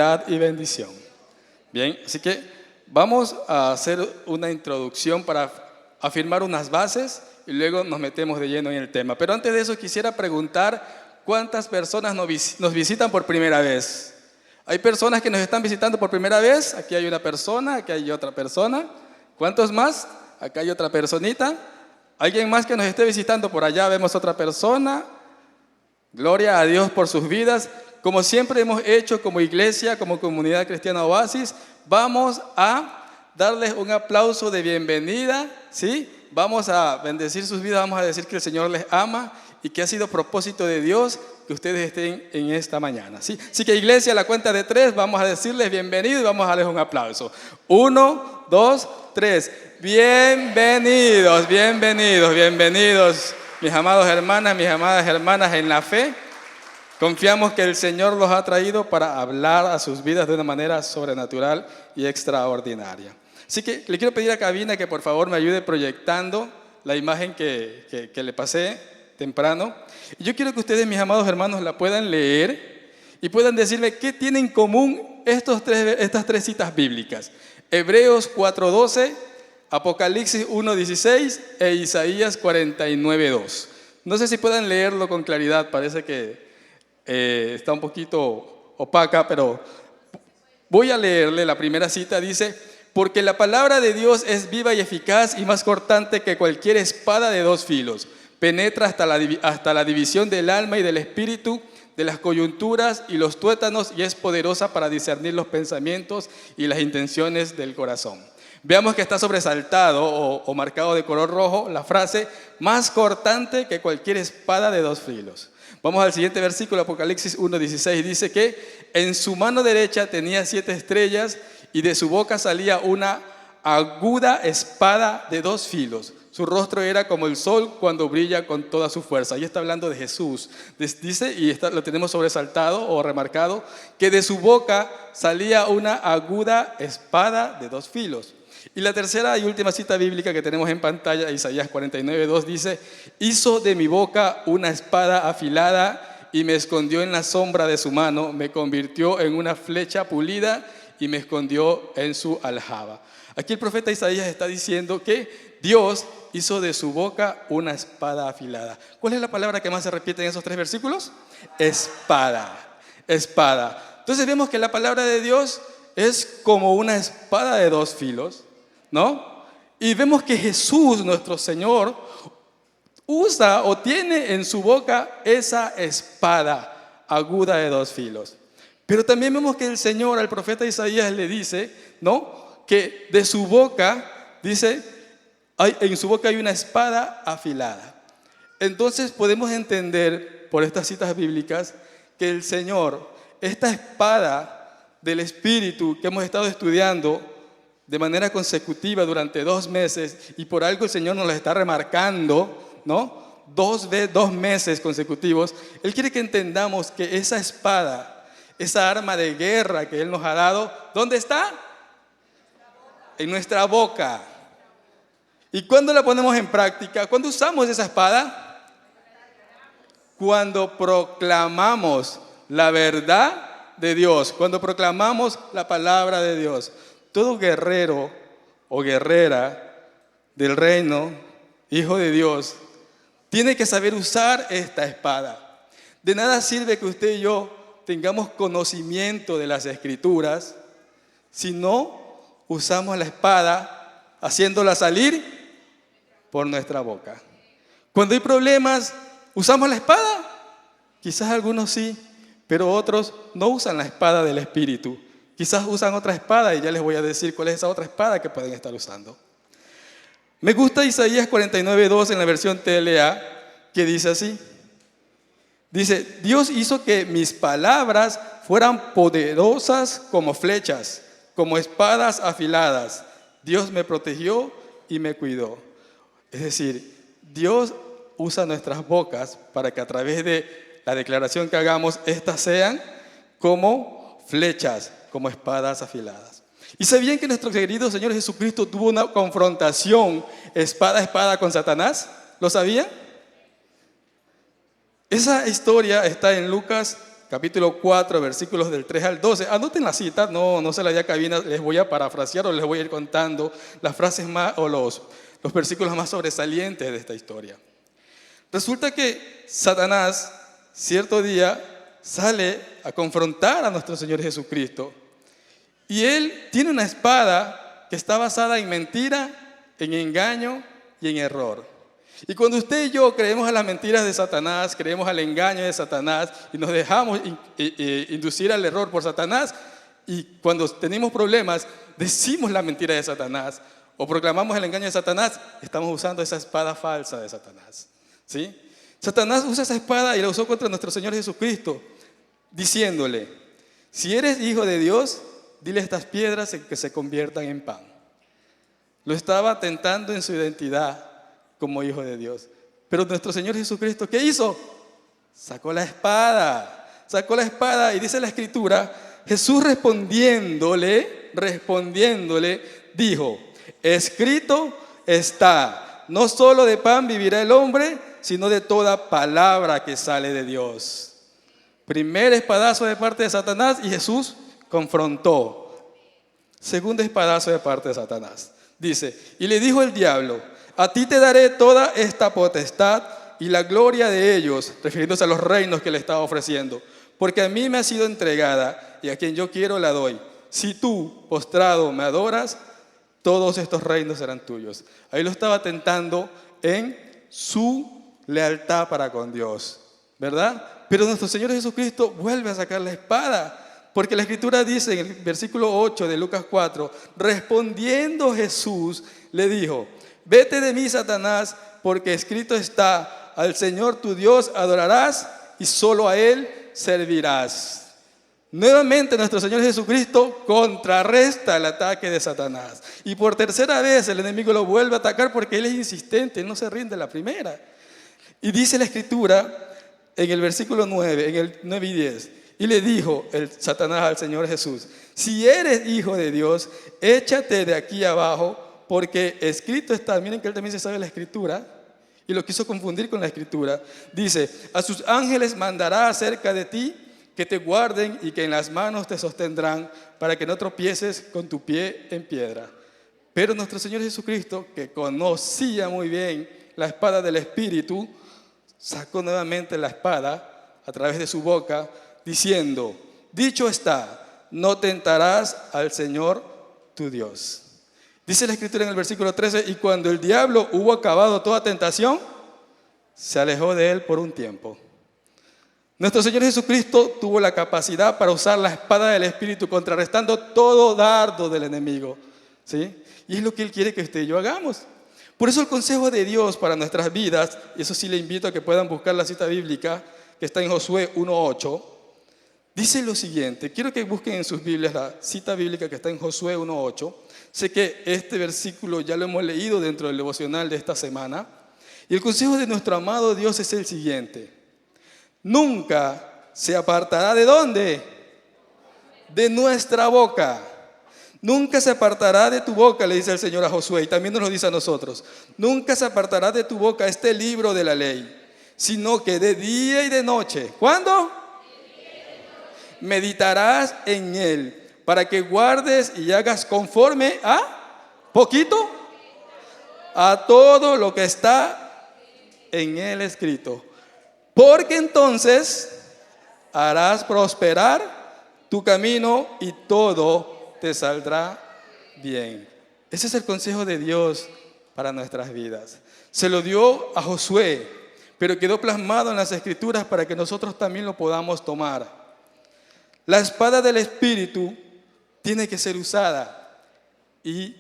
y bendición. Bien, así que vamos a hacer una introducción para afirmar unas bases y luego nos metemos de lleno en el tema. Pero antes de eso quisiera preguntar cuántas personas nos visitan por primera vez. ¿Hay personas que nos están visitando por primera vez? Aquí hay una persona, aquí hay otra persona. ¿Cuántos más? Acá hay otra personita. ¿Alguien más que nos esté visitando por allá? Vemos otra persona. Gloria a Dios por sus vidas. Como siempre hemos hecho como iglesia, como comunidad cristiana Oasis, vamos a darles un aplauso de bienvenida, ¿sí? Vamos a bendecir sus vidas, vamos a decir que el Señor les ama y que ha sido propósito de Dios que ustedes estén en esta mañana, ¿sí? Así que iglesia, a la cuenta de 3, vamos a decirles bienvenidos y vamos a darles un aplauso. 1, 2, 3. Bienvenidos, bienvenidos, bienvenidos, mis amados hermanas, mis amadas hermanas en la fe. Confiamos que el Señor los ha traído para hablar a sus vidas de una manera sobrenatural y extraordinaria. Así que le quiero pedir a Cabina que por favor me ayude proyectando la imagen que le pasé temprano. Y yo quiero que ustedes, mis amados hermanos, la puedan leer y puedan decirme qué tienen en común estas tres citas bíblicas. Hebreos 4:12, Apocalipsis 1:16 e Isaías 49:2. No sé si puedan leerlo con claridad, parece que está un poquito opaca, pero voy a leerle la primera cita. Dice: porque la palabra de Dios es viva y eficaz y más cortante que cualquier espada de dos filos. Penetra hasta la división del alma y del espíritu, de las coyunturas y los tuétanos, y es poderosa para discernir los pensamientos y las intenciones del corazón. Veamos que está sobresaltado o marcado de color rojo la frase más cortante que cualquier espada de dos filos. Vamos al siguiente versículo, Apocalipsis 1:16, dice que en su mano derecha tenía 7 estrellas y de su boca salía una aguda espada de dos filos. Su rostro era como el sol cuando brilla con toda su fuerza. Ahí está hablando de Jesús. Dice, y lo tenemos sobresaltado o remarcado, que de su boca salía una aguda espada de dos filos. Y la tercera y última cita bíblica que tenemos en pantalla, Isaías 49:2, dice: hizo de mi boca una espada afilada y me escondió en la sombra de su mano, me convirtió en una flecha pulida y me escondió en su aljaba. Aquí el profeta Isaías está diciendo que Dios hizo de su boca una espada afilada. ¿Cuál es la palabra que más se repite en esos 3 versículos? Espada, espada. Entonces vemos que la palabra de Dios es como una espada de dos filos, ¿no? Y vemos que Jesús, nuestro Señor, usa o tiene en su boca esa espada aguda de dos filos. Pero también vemos que el Señor al profeta Isaías le dice, ¿no?, que de su boca, dice, en su boca hay una espada afilada. Entonces podemos entender por estas citas bíblicas que el Señor, esta espada del Espíritu que hemos estado estudiando de manera consecutiva durante 2 meses, y por algo el Señor nos la está remarcando, ¿no? 2 meses consecutivos. Él quiere que entendamos que esa espada, esa arma de guerra que Él nos ha dado, ¿dónde está? En nuestra boca. ¿Y cuándo la ponemos en práctica? ¿Cuándo usamos esa espada? Cuando proclamamos la verdad de Dios, cuando proclamamos la palabra de Dios. Todo guerrero o guerrera del reino, hijo de Dios, tiene que saber usar esta espada. De nada sirve que usted y yo tengamos conocimiento de las Escrituras si no usamos la espada haciéndola salir por nuestra boca. Cuando hay problemas, ¿usamos la espada? Quizás algunos sí, pero otros no usan la espada del Espíritu. Quizás usan otra espada y ya les voy a decir cuál es esa otra espada que pueden estar usando. Me gusta Isaías 49:2 en la versión TLA, que dice así. Dice: Dios hizo que mis palabras fueran poderosas como flechas, como espadas afiladas. Dios me protegió y me cuidó. Es decir, Dios usa nuestras bocas para que a través de la declaración que hagamos, estas sean como flechas, como espadas afiladas. ¿Y sabían que nuestro querido Señor Jesucristo tuvo una confrontación espada a espada con Satanás? ¿Lo sabían? Esa historia está en Lucas capítulo 4, versículos del 3 al 12. Anoten la cita, no se la dé a cabina, les voy a parafrasear o les voy a ir contando las frases más o los versículos más sobresalientes de esta historia. Resulta que Satanás, cierto día, sale a confrontar a nuestro Señor Jesucristo. Y él tiene una espada que está basada en mentira, en engaño y en error. Y cuando usted y yo creemos a las mentiras de Satanás, creemos al engaño de Satanás y nos dejamos inducir al error por Satanás, y cuando tenemos problemas decimos la mentira de Satanás o proclamamos el engaño de Satanás, estamos usando esa espada falsa de Satanás, ¿sí? Satanás usa esa espada y la usó contra nuestro Señor Jesucristo, diciéndole: si eres hijo de Dios, dile a estas piedras que se conviertan en pan. Lo estaba tentando en su identidad como hijo de Dios. Pero nuestro Señor Jesucristo, ¿qué hizo? Sacó la espada y dice la Escritura, Jesús respondiéndole, dijo: escrito está, no solo de pan vivirá el hombre, sino de toda palabra que sale de Dios. Primer espadazo de parte de Satanás y Jesús confrontó. Segundo espadazo de parte de Satanás. Dice: y le dijo el diablo: a ti te daré toda esta potestad y la gloria de ellos, refiriéndose a los reinos que le estaba ofreciendo, porque a mí me ha sido entregada y a quien yo quiero la doy. Si tú, postrado, me adoras, todos estos reinos serán tuyos. Ahí lo estaba tentando en su lealtad para con Dios, ¿verdad? Pero nuestro Señor Jesucristo vuelve a sacar la espada, porque la Escritura dice en el versículo 8 de Lucas 4, respondiendo Jesús le dijo: vete de mí, Satanás, porque escrito está, al Señor tu Dios adorarás y solo a Él servirás. Nuevamente nuestro Señor Jesucristo contrarresta el ataque de Satanás. Y por tercera vez el enemigo lo vuelve a atacar porque Él es insistente, Él no se rinde a la primera. Y dice la Escritura en el versículo 9, en el 9 y 10, y le dijo el Satanás al Señor Jesús: si eres hijo de Dios, échate de aquí abajo, porque escrito está. Miren que él también se sabe la Escritura y lo quiso confundir con la Escritura. Dice: a sus ángeles mandará acerca de ti, que te guarden y que en las manos te sostendrán, para que no tropieces con tu pie en piedra. Pero nuestro Señor Jesucristo, que conocía muy bien la espada del Espíritu, sacó nuevamente la espada a través de su boca, diciendo: dicho está, no tentarás al Señor tu Dios. Dice la Escritura en el versículo 13: y cuando el diablo hubo acabado toda tentación, se alejó de él por un tiempo. Nuestro Señor Jesucristo tuvo la capacidad para usar la espada del Espíritu, contrarrestando todo dardo del enemigo, ¿sí? Y es lo que Él quiere que usted y yo hagamos. Por eso el consejo de Dios para nuestras vidas, y eso sí le invito a que puedan buscar la cita bíblica que está en Josué 1:8, dice lo siguiente. Quiero que busquen en sus Biblias la cita bíblica que está en Josué 1:8. Sé que este versículo ya lo hemos leído dentro del devocional de esta semana. Y el consejo de nuestro amado Dios es el siguiente: nunca se apartará ¿de dónde? De nuestra boca. Nunca se apartará de tu boca, le dice el Señor a Josué, y también nos lo dice a nosotros. Nunca se apartará de tu boca este libro de la ley, sino que de día y de noche. ¿Cuándo? Meditarás en él, para que guardes y hagas conforme a poquito, a todo lo que está en él escrito. Porque entonces harás prosperar tu camino y todo te saldrá bien. Ese es el consejo de Dios para nuestras vidas. Se lo dio a Josué, pero quedó plasmado en las Escrituras para que nosotros también lo podamos tomar. La espada del Espíritu tiene que ser usada, y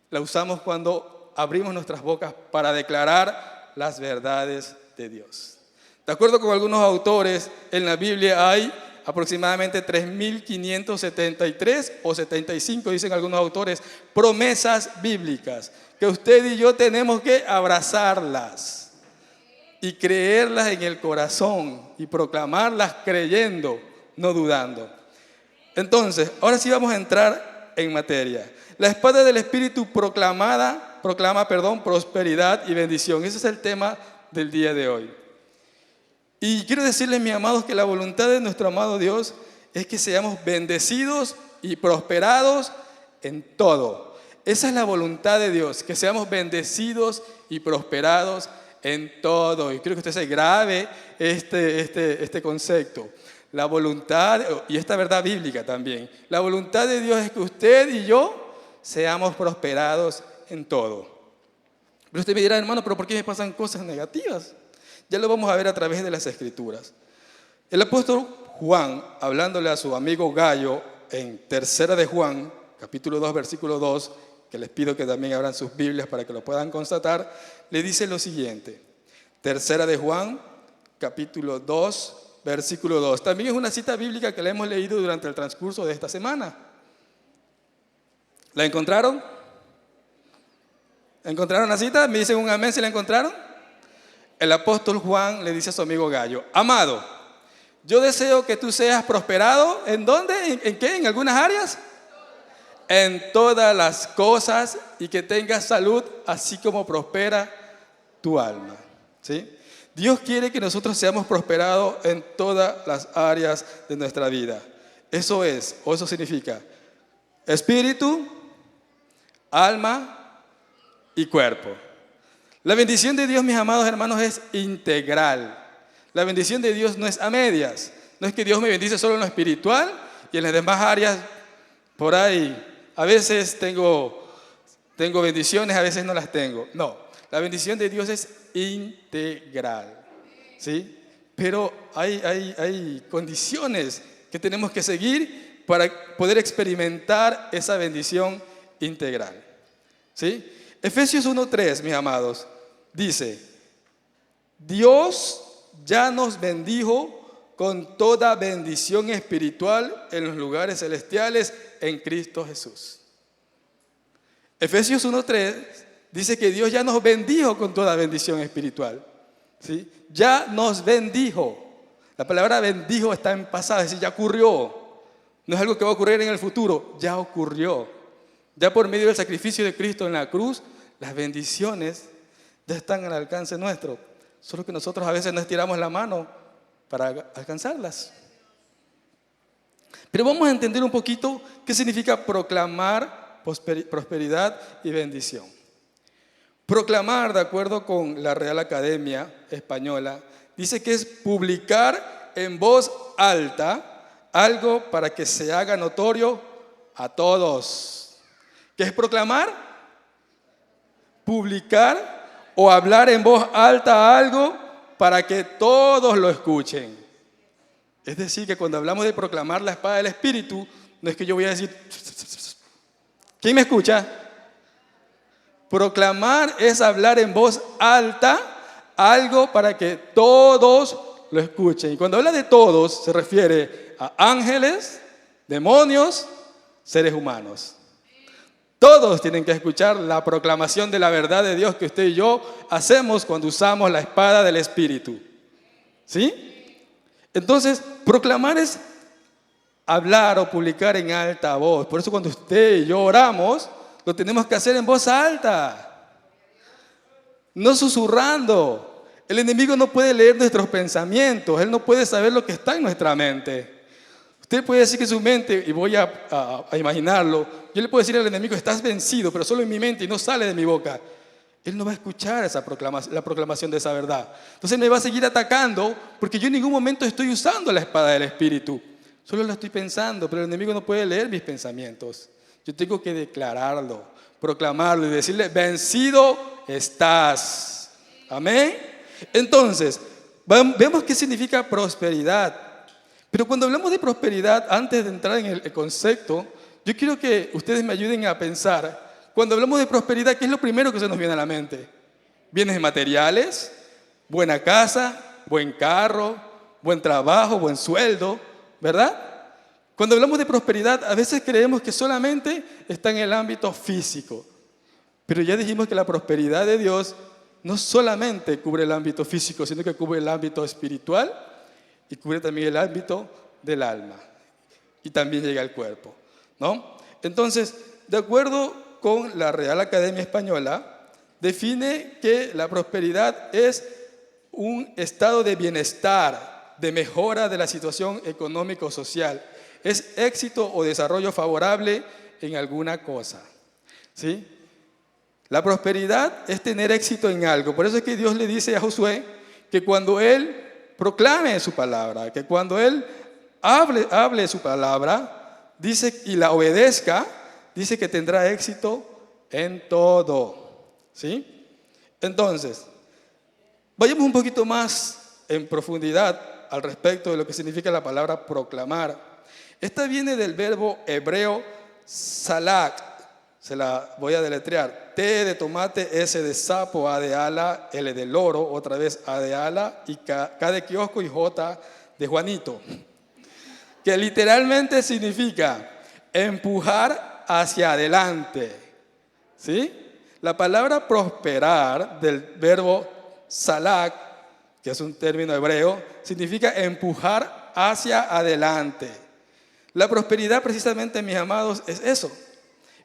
la usamos cuando abrimos nuestras bocas para declarar las verdades de Dios. De acuerdo con algunos autores, en la Biblia hay aproximadamente 3.573 o 75, dicen algunos autores, promesas bíblicas, que usted y yo tenemos que abrazarlas y creerlas en el corazón y proclamarlas creyendo, no dudando. Entonces, ahora sí vamos a entrar en materia. La espada del Espíritu proclama prosperidad y bendición. Ese es el tema del día de hoy. Y quiero decirles, mis amados, que la voluntad de nuestro amado Dios es que seamos bendecidos y prosperados en todo. Esa es la voluntad de Dios, que seamos bendecidos y prosperados en todo. Y quiero que usted se grabe este concepto. La voluntad, y esta verdad bíblica también, la voluntad de Dios es que usted y yo seamos prosperados en todo. Pero usted me dirá, hermano, ¿pero por qué me pasan cosas negativas? Ya lo vamos a ver a través de las Escrituras. El apóstol Juan, hablándole a su amigo Gallo en Tercera de Juan, capítulo 2, versículo 2, que les pido que también abran sus Biblias para que lo puedan constatar, le dice lo siguiente. Tercera de Juan, capítulo 2, versículo 2. También es una cita bíblica que la hemos leído durante el transcurso de esta semana. ¿La encontraron? ¿Encontraron la cita? ¿Me dicen un amén si la encontraron? El apóstol Juan le dice a su amigo Gallo, amado, yo deseo que tú seas prosperado, ¿en dónde? ¿En qué? ¿En algunas áreas? En todas las cosas y que tengas salud, así como prospera tu alma. ¿Sí? Dios quiere que nosotros seamos prosperados en todas las áreas de nuestra vida. Eso es, o eso significa, espíritu, alma y cuerpo. La bendición de Dios, mis amados hermanos, es integral. La bendición de Dios no es a medias. No es que Dios me bendice solo en lo espiritual y en las demás áreas, por ahí, a veces tengo bendiciones, a veces no las tengo. No, la bendición de Dios es integral. ¿Sí? Pero hay condiciones que tenemos que seguir para poder experimentar esa bendición integral. ¿Sí? Efesios 1:3, mis amados, dice, Dios ya nos bendijo con toda bendición espiritual en los lugares celestiales en Cristo Jesús. Efesios 1:3 dice que Dios ya nos bendijo con toda bendición espiritual. ¿Sí? Ya nos bendijo. La palabra bendijo está en pasado, es decir, ya ocurrió. No es algo que va a ocurrir en el futuro, ya ocurrió. Ya por medio del sacrificio de Cristo en la cruz, las bendiciones ya están al alcance nuestro. Solo que nosotros a veces no estiramos la mano para alcanzarlas. Pero vamos a entender un poquito qué significa proclamar prosperidad y bendición. Proclamar, de acuerdo con la Real Academia Española, dice que es publicar en voz alta algo para que se haga notorio a todos. ¿Qué es proclamar? Publicar o hablar en voz alta algo para que todos lo escuchen. Es decir, que cuando hablamos de proclamar la espada del Espíritu, no es que yo voy a decir, ¿quién me escucha? Proclamar es hablar en voz alta algo para que todos lo escuchen. Y cuando habla de todos, se refiere a ángeles, demonios, seres humanos. Todos tienen que escuchar la proclamación de la verdad de Dios que usted y yo hacemos cuando usamos la espada del Espíritu. ¿Sí? Entonces, proclamar es hablar o publicar en alta voz. Por eso cuando usted y yo oramos, lo tenemos que hacer en voz alta, no susurrando. El enemigo no puede leer nuestros pensamientos, él no puede saber lo que está en nuestra mente. Usted puede decir que su mente, y voy a imaginarlo, yo le puedo decir al enemigo, estás vencido, pero solo en mi mente y no sale de mi boca. Él no va a escuchar la proclamación de esa verdad. Entonces me va a seguir atacando porque yo en ningún momento estoy usando la espada del Espíritu. Solo la estoy pensando, pero el enemigo no puede leer mis pensamientos. Yo tengo que declararlo, proclamarlo y decirle, vencido estás. Amén. Entonces, vemos qué significa prosperidad. Pero cuando hablamos de prosperidad, antes de entrar en el concepto, yo quiero que ustedes me ayuden a pensar, cuando hablamos de prosperidad, ¿qué es lo primero que se nos viene a la mente? Bienes materiales, buena casa, buen carro, buen trabajo, buen sueldo, ¿verdad? Cuando hablamos de prosperidad, a veces creemos que solamente está en el ámbito físico. Pero ya dijimos que la prosperidad de Dios no solamente cubre el ámbito físico, sino que cubre el ámbito espiritual y cubre también el ámbito del alma. Y también llega al cuerpo, ¿no? Entonces, de acuerdo con la Real Academia Española, define que la prosperidad es un estado de bienestar, de mejora de la situación económico-social. Es éxito o desarrollo favorable en alguna cosa, ¿sí? La prosperidad es tener éxito en algo. Por eso es que Dios le dice a Josué que cuando él proclame su palabra, que cuando él hable su palabra, dice, y la obedezca, dice que tendrá éxito en todo, ¿sí? Entonces, vayamos un poquito más en profundidad al respecto de lo que significa la palabra proclamar. Esta viene del verbo hebreo salak. Se la voy a deletrear. T de tomate, S de sapo, A de ala, L de loro, otra vez A de ala, y K de kiosco y J de Juanito. Que literalmente significa empujar hacia adelante, ¿sí? La palabra prosperar del verbo salak, que es un término hebreo, significa empujar hacia adelante. La prosperidad precisamente, mis amados, es eso.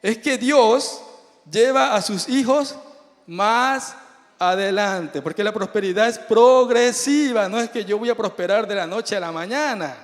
Es que Dios lleva a sus hijos más adelante, porque la prosperidad es progresiva, no es que yo voy a prosperar de la noche a la mañana.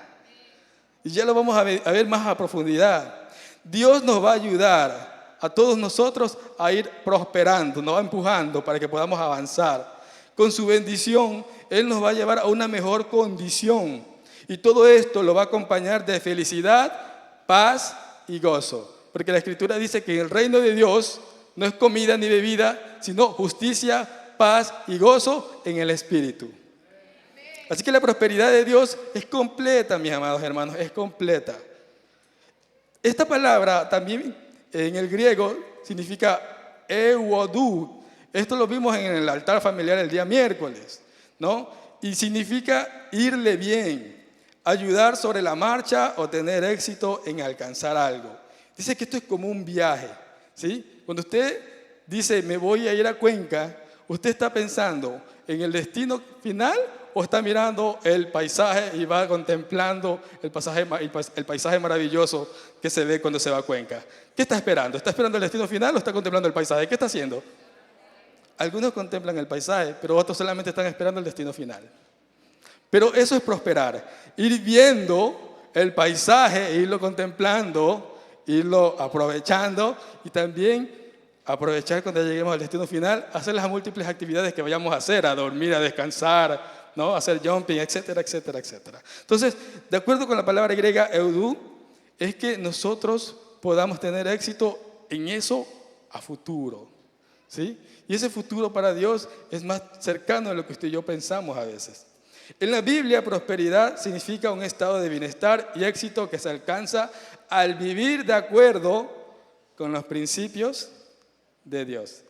Y ya lo vamos a ver más a profundidad. Dios nos va a ayudar a todos nosotros a ir prosperando, nos va empujando para que podamos avanzar. Con su bendición, Él nos va a llevar a una mejor condición. Y todo esto lo va a acompañar de felicidad, paz y gozo. Porque la Escritura dice que en el reino de Dios no es comida ni bebida, sino justicia, paz y gozo en el Espíritu. Así que la prosperidad de Dios es completa, mis amados hermanos, es completa. Esta palabra también en el griego significa euodú. Esto lo vimos en el altar familiar el día miércoles, ¿no? Y significa irle bien, ayudar sobre la marcha o tener éxito en alcanzar algo. Dice que esto es como un viaje, ¿sí? Cuando usted dice, me voy a ir a Cuenca, ¿usted está pensando en el destino final o está mirando el paisaje y va contemplando el paisaje maravilloso que se ve cuando se va a Cuenca? ¿Qué está esperando? ¿Está esperando el destino final o está contemplando el paisaje? ¿Qué está haciendo? Algunos contemplan el paisaje, pero otros solamente están esperando el destino final. Pero eso es prosperar, ir viendo el paisaje, irlo contemplando, irlo aprovechando y también aprovechar cuando lleguemos al destino final, hacer las múltiples actividades que vayamos a hacer, a dormir, a descansar, ¿no? A hacer jumping, etcétera, etcétera, etcétera. Entonces, de acuerdo con la palabra griega eudú, es que nosotros podamos tener éxito en eso a futuro, ¿sí? Y ese futuro para Dios es más cercano de lo que usted y yo pensamos a veces. En la Biblia, prosperidad significa un estado de bienestar y éxito que se alcanza al vivir de acuerdo con los principios de Dios.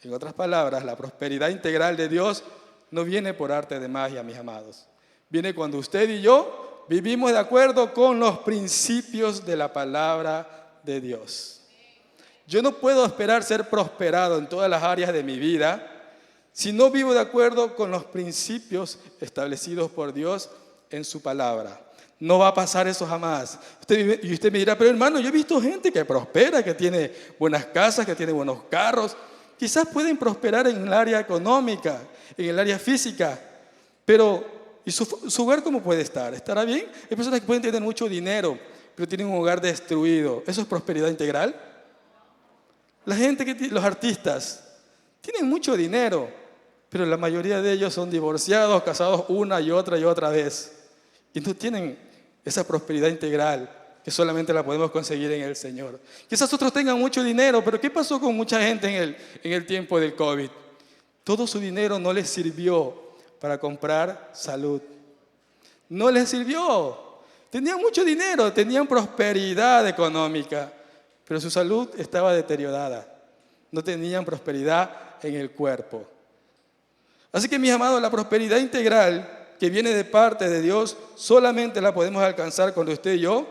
En otras palabras, la prosperidad integral de Dios no viene por arte de magia, mis amados. Viene cuando usted y yo vivimos de acuerdo con los principios de la palabra de Dios. Yo no puedo esperar ser prosperado en todas las áreas de mi vida si no vivo de acuerdo con los principios establecidos por Dios en su palabra. No va a pasar eso jamás. Y usted me dirá, pero hermano, yo he visto gente que prospera, que tiene buenas casas, que tiene buenos carros. Quizás pueden prosperar en el área económica, en el área física, pero ¿y su hogar cómo puede estar? ¿Estará bien? Hay personas que pueden tener mucho dinero, pero tienen un hogar destruido. ¿Eso es prosperidad integral? La gente, los artistas, tienen mucho dinero, pero la mayoría de ellos son divorciados, casados una y otra vez. Y no tienen esa prosperidad integral que solamente la podemos conseguir en el Señor. Quizás otros tengan mucho dinero, pero ¿qué pasó con mucha gente en el tiempo del COVID? Todo su dinero no les sirvió para comprar salud. No les sirvió. Tenían mucho dinero, tenían prosperidad económica, pero su salud estaba deteriorada. No tenían prosperidad en el cuerpo. Así que, mis amados, la prosperidad integral que viene de parte de Dios solamente la podemos alcanzar cuando usted y yo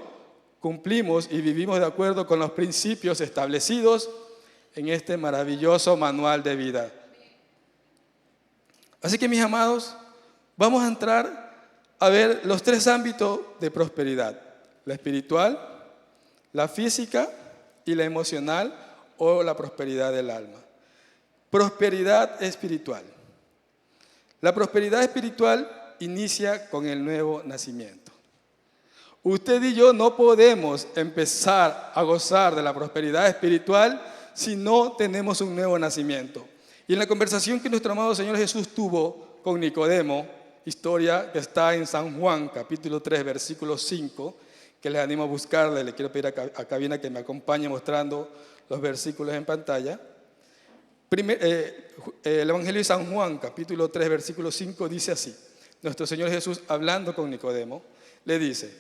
cumplimos y vivimos de acuerdo con los principios establecidos en este maravilloso manual de vida. Así que, mis amados, vamos a entrar a ver los tres ámbitos de prosperidad: la espiritual, la física y la emocional, o la prosperidad del alma. Prosperidad espiritual. La prosperidad espiritual inicia con el nuevo nacimiento. Usted y yo no podemos empezar a gozar de la prosperidad espiritual si no tenemos un nuevo nacimiento. Y en la conversación que nuestro amado Señor Jesús tuvo con Nicodemo, historia que está en San Juan, capítulo 3, versículo 5, que les animo a buscarla, le quiero pedir a Cabina que me acompañe mostrando los versículos en pantalla. El Evangelio de San Juan, capítulo 3, versículo 5, dice así. Nuestro Señor Jesús, hablando con Nicodemo, le dice: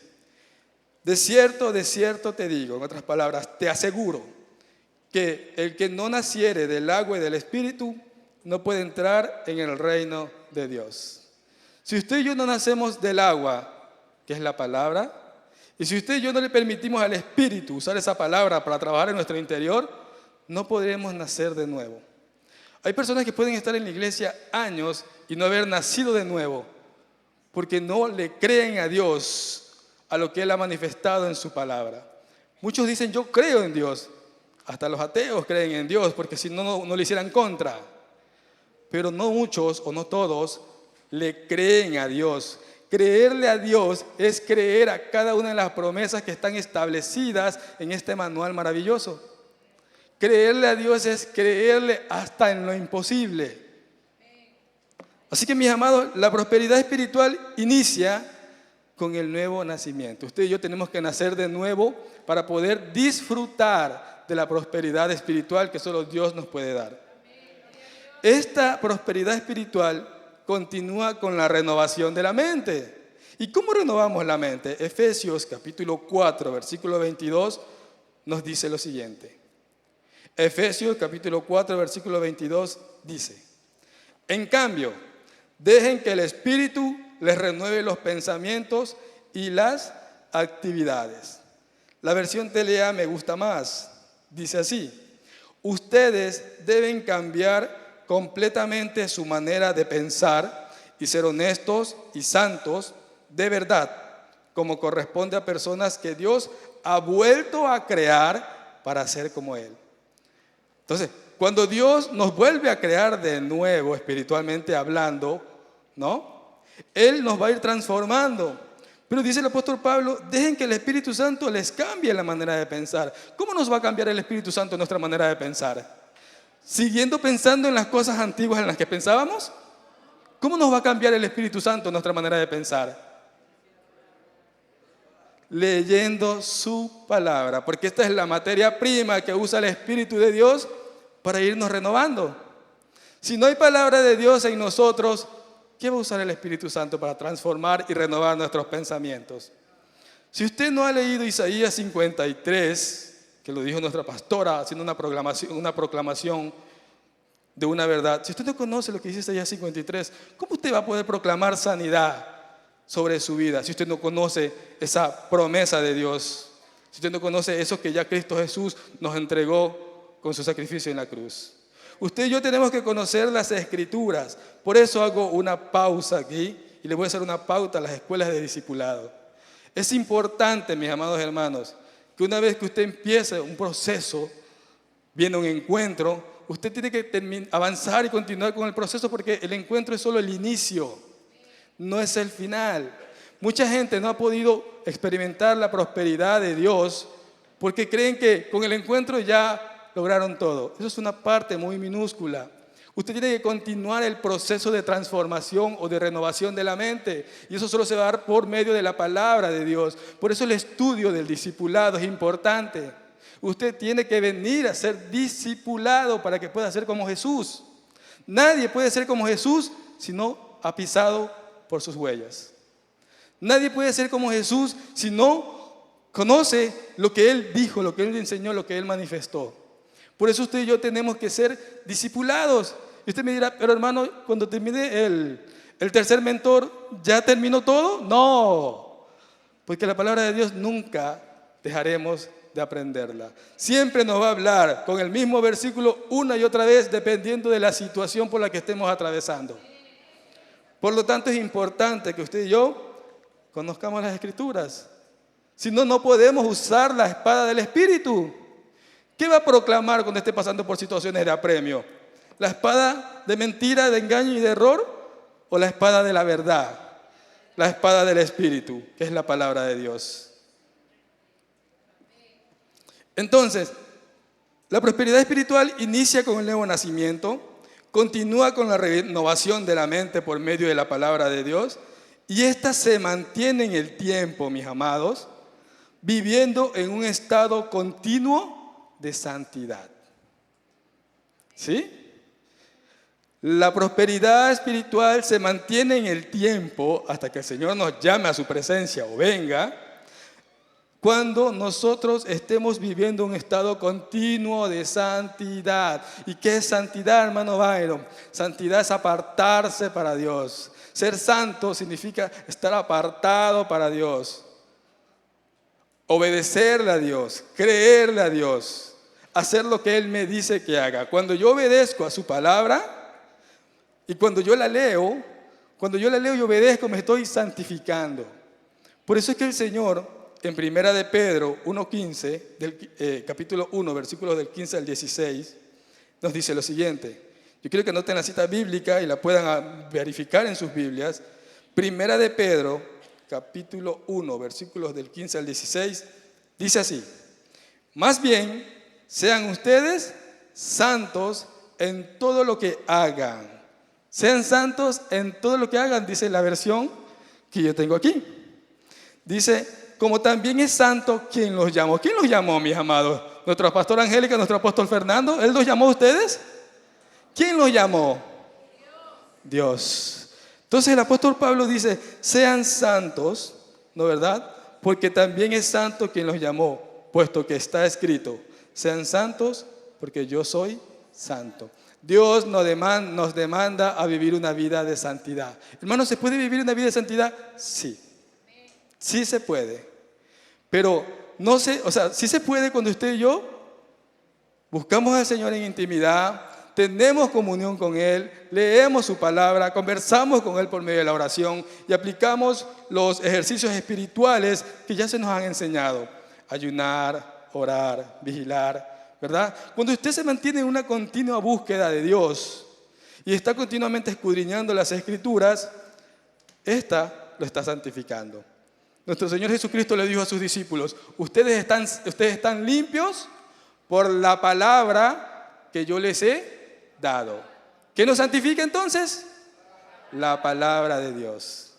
de cierto te digo, en otras palabras, te aseguro que el que no naciere del agua y del Espíritu no puede entrar en el reino de Dios. Si usted y yo no nacemos del agua, que es la palabra, y si usted y yo no le permitimos al Espíritu usar esa palabra para trabajar en nuestro interior, no podremos nacer de nuevo. Hay personas que pueden estar en la iglesia años y no haber nacido de nuevo, porque no le creen a Dios, a lo que Él ha manifestado en su palabra. Muchos dicen, yo creo en Dios. Hasta los ateos creen en Dios, porque si no, no le hicieran contra. Pero no muchos o no todos le creen a Dios. Creerle a Dios es creer a cada una de las promesas que están establecidas en este manual maravilloso. Creerle a Dios es creerle hasta en lo imposible. Así que, mis amados, la prosperidad espiritual inicia con el nuevo nacimiento. Usted y yo tenemos que nacer de nuevo para poder disfrutar de la prosperidad espiritual que solo Dios nos puede dar. Esta prosperidad espiritual continúa con la renovación de la mente. ¿Y cómo renovamos la mente? Efesios capítulo 4, versículo 22 nos dice lo siguiente. Efesios capítulo 4, versículo 22 dice: en cambio, dejen que el Espíritu les renueve los pensamientos y las actividades. La versión TLA me gusta más. Dice así: ustedes deben cambiar completamente su manera de pensar y ser honestos y santos de verdad, como corresponde a personas que Dios ha vuelto a crear para ser como Él. Entonces, cuando Dios nos vuelve a crear de nuevo, espiritualmente hablando, ¿no? Él nos va a ir transformando. Pero dice el apóstol Pablo, dejen que el Espíritu Santo les cambie la manera de pensar. ¿Cómo nos va a cambiar el Espíritu Santo nuestra manera de pensar? ¿Siguiendo pensando en las cosas antiguas en las que pensábamos? ¿Cómo nos va a cambiar el Espíritu Santo nuestra manera de pensar? Leyendo su palabra, porque esta es la materia prima que usa el Espíritu de Dios para irnos renovando. Si no hay palabra de Dios en nosotros, ¿qué va a usar el Espíritu Santo para transformar y renovar nuestros pensamientos? Si usted no ha leído Isaías 53, que lo dijo nuestra pastora haciendo una proclamación de una verdad, si usted no conoce lo que dice Isaías 53, ¿cómo usted va a poder proclamar sanidad sobre su vida si usted no conoce esa promesa de Dios? Si usted no conoce eso que ya Cristo Jesús nos entregó con su sacrificio en la cruz. Usted y yo tenemos que conocer las Escrituras. Por eso hago una pausa aquí y le voy a hacer una pauta a las escuelas de discipulado. Es importante, mis amados hermanos, que una vez que usted empiece un proceso, viene un encuentro, usted tiene que avanzar y continuar con el proceso, porque el encuentro es solo el inicio, no es el final. Mucha gente no ha podido experimentar la prosperidad de Dios porque creen que con el encuentro ya lograron todo. Eso es una parte muy minúscula. Usted tiene que continuar el proceso de transformación o de renovación de la mente, y eso solo se va a dar por medio de la palabra de Dios. Por eso el estudio del discipulado es importante. Usted tiene que venir a ser discipulado para que pueda ser como Jesús. Nadie puede ser como Jesús si no ha pisado por sus huellas. Nadie puede ser como Jesús si no conoce lo que Él dijo, lo que Él enseñó, lo que Él manifestó. Por eso usted y yo tenemos que ser discipulados. Y usted me dirá, pero hermano, cuando termine el tercer mentor, ¿ya terminó todo? No, porque la palabra de Dios nunca dejaremos de aprenderla. Siempre nos va a hablar con el mismo versículo una y otra vez, dependiendo de la situación por la que estemos atravesando. Por lo tanto, es importante que usted y yo conozcamos las Escrituras. Si no, no podemos usar la espada del Espíritu. ¿Qué va a proclamar cuando esté pasando por situaciones de apremio? ¿La espada de mentira, de engaño y de error? o la espada de la verdad, la espada del Espíritu, que es la palabra de Dios. Entonces, la prosperidad espiritual inicia con el nuevo nacimiento, continúa con la renovación de la mente por medio de la palabra de Dios, y esta se mantiene en el tiempo, mis amados, viviendo en un estado continuo de santidad. ¿Sí? La prosperidad espiritual se mantiene en el tiempo hasta que el Señor nos llame a su presencia o venga, cuando nosotros estemos viviendo un estado continuo de santidad. ¿Y qué es santidad, hermano Byron? Santidad es apartarse para Dios. Ser santo significa estar apartado para Dios. Obedecerle a Dios, creerle a Dios, hacer lo que Él me dice que haga. Cuando yo obedezco a su palabra y cuando yo la leo y obedezco, me estoy santificando. Por eso es que el Señor, en Primera de Pedro 1:15, del capítulo 1, versículos del 15 al 16, nos dice lo siguiente. Yo quiero que anoten la cita bíblica y la puedan verificar en sus Biblias. Primera de Pedro, capítulo 1, versículos del 15 al 16, dice así: más bien, sean ustedes santos en todo lo que hagan. Sean santos en todo lo que hagan, dice la versión que yo tengo aquí. Dice, como también es santo quien los llamó. ¿Quién los llamó, mis amados? ¿Nuestra pastora Angélica, nuestro apóstol Fernando? ¿Él los llamó a ustedes? ¿Quién los llamó? Dios. Entonces el apóstol Pablo dice, sean santos, ¿no verdad? Porque también es santo quien los llamó, puesto que está escrito, sean santos porque yo soy santo. Dios nos demanda a vivir una vida de santidad. Hermanos, ¿se puede vivir una vida de santidad? Sí. Sí se puede. Pero no sé, sí se puede cuando usted y yo buscamos al Señor en intimidad, tenemos comunión con Él, leemos su palabra, conversamos con Él por medio de la oración y aplicamos los ejercicios espirituales que ya se nos han enseñado. Ayunar, orar, vigilar, ¿verdad? Cuando usted se mantiene en una continua búsqueda de Dios y está continuamente escudriñando las Escrituras, esta lo está santificando. Nuestro Señor Jesucristo le dijo a sus discípulos, ustedes están limpios por la palabra que yo les he dado. ¿Qué nos santifica entonces? La palabra de Dios.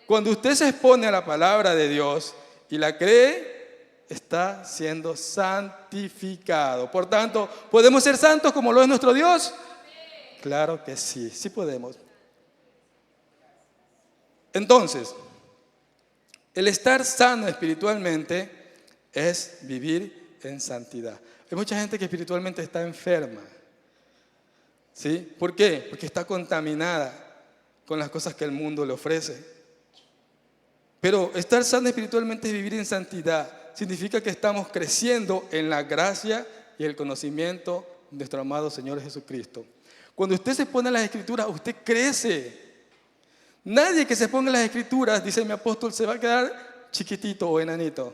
Cuando usted se expone a la palabra de Dios y la cree, está siendo santificado. Por tanto, ¿podemos ser santos como lo es nuestro Dios? Claro que sí, sí podemos. Entonces, el estar sano espiritualmente es vivir en santidad. Hay mucha gente que espiritualmente está enferma. ¿Sí? ¿Por qué? Porque está contaminada con las cosas que el mundo le ofrece. Pero estar sano espiritualmente es vivir en santidad. Significa que estamos creciendo en la gracia y el conocimiento de nuestro amado Señor Jesucristo. Cuando usted se pone en las Escrituras, usted crece. Nadie que se ponga en las Escrituras, dice mi apóstol, se va a quedar chiquitito o enanito.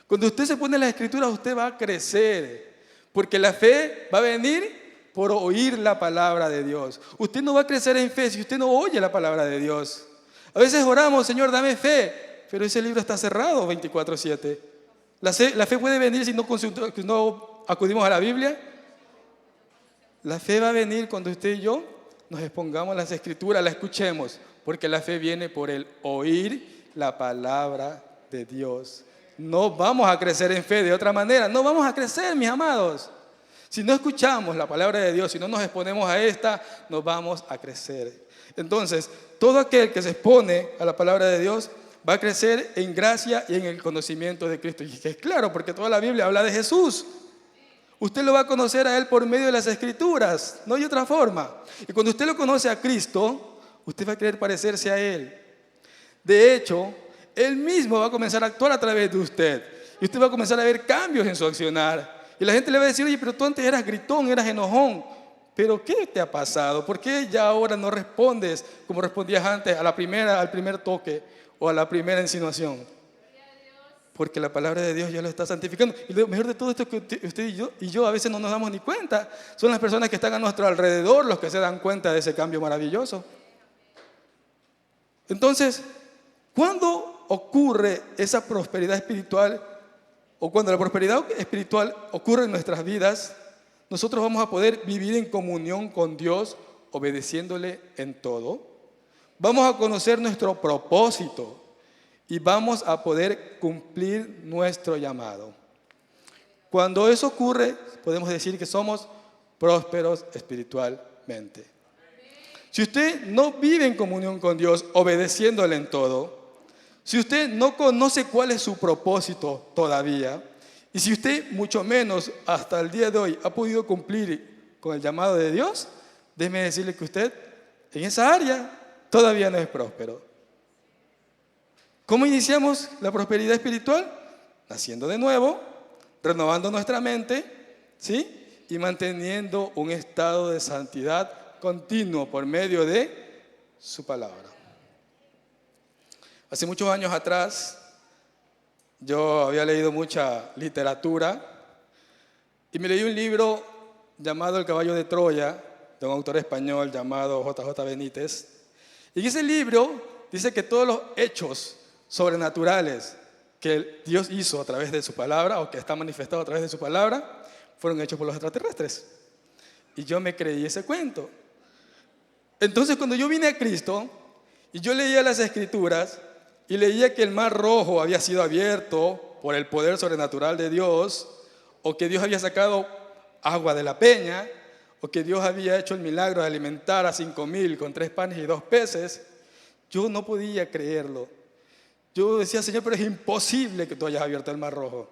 Cuando usted se pone en las Escrituras, usted va a crecer, porque la fe va a venir por oír la palabra de Dios. Usted no va a crecer en fe si usted no oye la palabra de Dios. A veces oramos, Señor, dame fe, pero ese libro está cerrado 24/7. La fe puede venir si no acudimos a la Biblia. La fe va a venir cuando usted y yo nos expongamos a las Escrituras, la escuchemos. Porque la fe viene por el oír la palabra de Dios. No vamos a crecer en fe de otra manera. No vamos a crecer, mis amados. Si no escuchamos la palabra de Dios, si no nos exponemos a esta, no vamos a crecer. Entonces, todo aquel que se expone a la palabra de Dios va a crecer en gracia y en el conocimiento de Cristo. Y que es claro, porque toda la Biblia habla de Jesús. Usted lo va a conocer a Él por medio de las Escrituras. No hay otra forma. Y cuando usted lo conoce a Cristo, usted va a querer parecerse a Él. De hecho, Él mismo va a comenzar a actuar a través de usted. Y usted va a comenzar a ver cambios en su accionar. Y la gente le va a decir, oye, pero tú antes eras gritón, eras enojón. ¿Pero qué te ha pasado? ¿Por qué ya ahora no respondes como respondías antes al primer toque o a la primera insinuación? Porque la palabra de Dios ya lo está santificando. Y lo mejor de todo esto es que usted y yo a veces no nos damos ni cuenta. Son las personas que están a nuestro alrededor los que se dan cuenta de ese cambio maravilloso. Entonces, ¿cuándo ocurre esa prosperidad espiritual? O cuando la prosperidad espiritual ocurre en nuestras vidas, nosotros vamos a poder vivir en comunión con Dios, obedeciéndole en todo. Vamos a conocer nuestro propósito y vamos a poder cumplir nuestro llamado. Cuando eso ocurre, podemos decir que somos prósperos espiritualmente. Si usted no vive en comunión con Dios, obedeciéndole en todo, si usted no conoce cuál es su propósito todavía, y si usted mucho menos hasta el día de hoy ha podido cumplir con el llamado de Dios, déjeme decirle que usted en esa área todavía no es próspero. ¿Cómo iniciamos la prosperidad espiritual? Naciendo de nuevo, renovando nuestra mente, ¿sí? Y manteniendo un estado de santidad continuo por medio de su palabra. Hace muchos años atrás, yo había leído mucha literatura y me leí un libro llamado El caballo de Troya, de un autor español llamado J.J. Benítez. Y en ese libro dice que todos los hechos sobrenaturales que Dios hizo a través de su palabra, o que está manifestado a través de su palabra, fueron hechos por los extraterrestres. Y yo me creí ese cuento. Entonces, cuando yo vine a Cristo y yo leía las Escrituras y leía que el mar rojo había sido abierto por el poder sobrenatural de Dios, o que Dios había sacado agua de la peña, o que Dios había hecho el milagro de alimentar a 5,000 con 3 panes y 2 peces, yo no podía creerlo. Yo decía, Señor, pero es imposible que tú hayas abierto el mar rojo.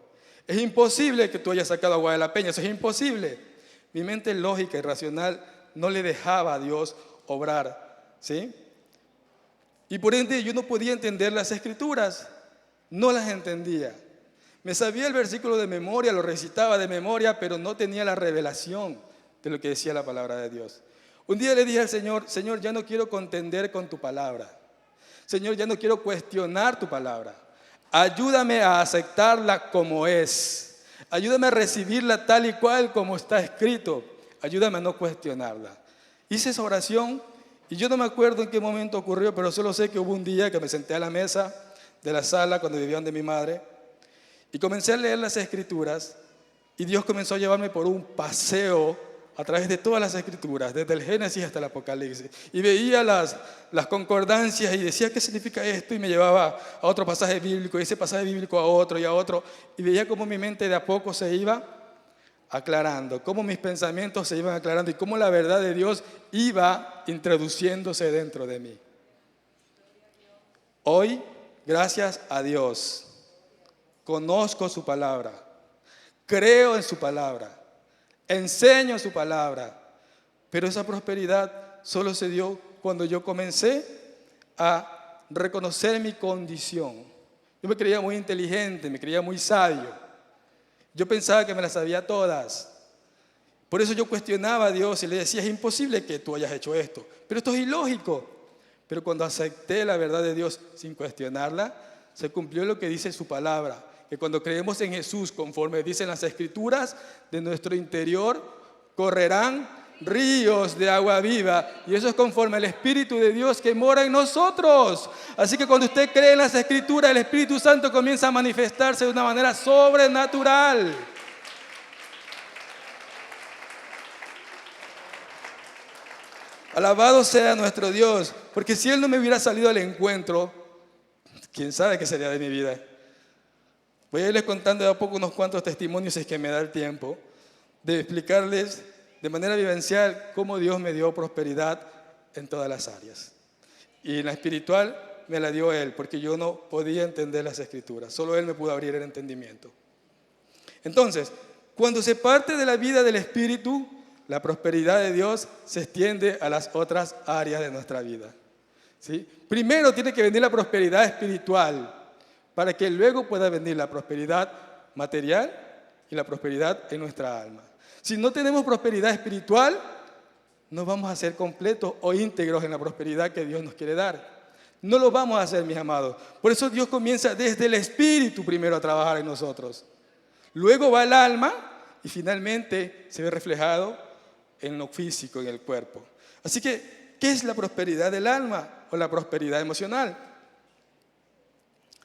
Es imposible que tú hayas sacado agua de la peña. Eso es imposible. Mi mente lógica y racional no le dejaba a Dios obrar, ¿sí? Y por ende yo no podía entender las Escrituras. No las entendía. Me sabía el versículo de memoria, lo recitaba de memoria, pero no tenía la revelación de lo que decía la palabra de Dios. Un día le dije al Señor, Señor, ya no quiero contender con tu palabra. Señor, ya no quiero cuestionar tu palabra. Ayúdame a aceptarla como es. Ayúdame a recibirla tal y cual como está escrito. Ayúdame a no cuestionarla. Hice esa oración y yo no me acuerdo en qué momento ocurrió, pero solo sé que hubo un día que me senté a la mesa de la sala cuando vivía donde mi madre y comencé a leer las Escrituras y Dios comenzó a llevarme por un paseo a través de todas las Escrituras, desde el Génesis hasta el Apocalipsis. Y veía las concordancias y decía, ¿qué significa esto? Y me llevaba a otro pasaje bíblico, y ese pasaje bíblico a otro y a otro. Y veía cómo mi mente de a poco se iba aclarando, cómo mis pensamientos se iban aclarando y cómo la verdad de Dios iba introduciéndose dentro de mí. Hoy, gracias a Dios, conozco su palabra, creo en su palabra, enseño su palabra, pero esa prosperidad solo se dio cuando yo comencé a reconocer mi condición. Yo me creía muy inteligente, me creía muy sabio. Yo pensaba que me las sabía todas. Por eso yo cuestionaba a Dios y le decía, es imposible que tú hayas hecho esto, pero esto es ilógico. Pero cuando acepté la verdad de Dios sin cuestionarla, se cumplió lo que dice su palabra, que cuando creemos en Jesús, conforme dicen las Escrituras, de nuestro interior correrán ríos de agua viva, y eso es conforme al Espíritu de Dios que mora en nosotros. Así que cuando usted cree en las Escrituras, el Espíritu Santo comienza a manifestarse de una manera sobrenatural. Alabado sea nuestro Dios, porque si Él no me hubiera salido al encuentro, quién sabe qué sería de mi vida. Voy a irles contando de a poco unos cuantos testimonios, si es que me da el tiempo, de explicarles de manera vivencial cómo Dios me dio prosperidad en todas las áreas. Y en la espiritual me la dio Él, porque yo no podía entender las Escrituras. Solo Él me pudo abrir el entendimiento. Entonces, cuando se parte de la vida del Espíritu, la prosperidad de Dios se extiende a las otras áreas de nuestra vida, ¿sí? Primero tiene que venir la prosperidad espiritual, para que luego pueda venir la prosperidad material y la prosperidad en nuestra alma. Si no tenemos prosperidad espiritual, no vamos a ser completos o íntegros en la prosperidad que Dios nos quiere dar. No lo vamos a hacer, mis amados. Por eso Dios comienza desde el Espíritu primero a trabajar en nosotros. Luego va el alma y finalmente se ve reflejado en lo físico, en el cuerpo. Así que ¿qué es la prosperidad del alma o la prosperidad emocional?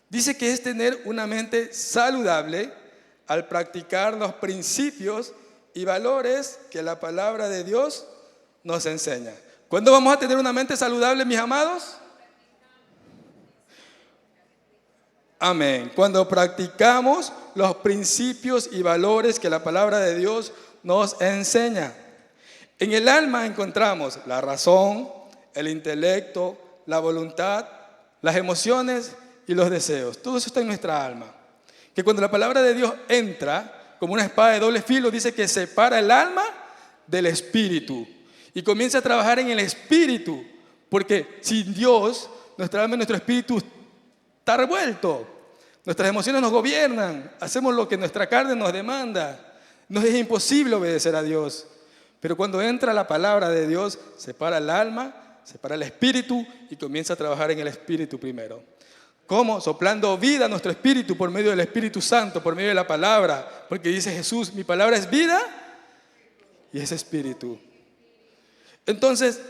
Dice que es tener una mente saludable al practicar los principios y valores que la palabra de Dios nos enseña. ¿Cuándo vamos a tener una mente saludable, mis amados? Amén. Cuando practicamos los principios y valores que la palabra de Dios nos enseña. En el alma encontramos la razón, el intelecto, la voluntad, las emociones y los deseos. Todo eso está en nuestra alma. Que cuando la palabra de Dios entra como una espada de doble filo, dice que separa el alma del espíritu y comienza a trabajar en el espíritu, porque sin Dios, nuestra alma y nuestro espíritu está revuelto. Nuestras emociones nos gobiernan, hacemos lo que nuestra carne nos demanda. Nos es imposible obedecer a Dios. Pero cuando entra la palabra de Dios, separa el alma, separa el espíritu y comienza a trabajar en el espíritu primero. ¿Cómo? Soplando vida a nuestro espíritu por medio del Espíritu Santo, por medio de la palabra. Porque dice Jesús, mi palabra es vida y es espíritu. Entonces,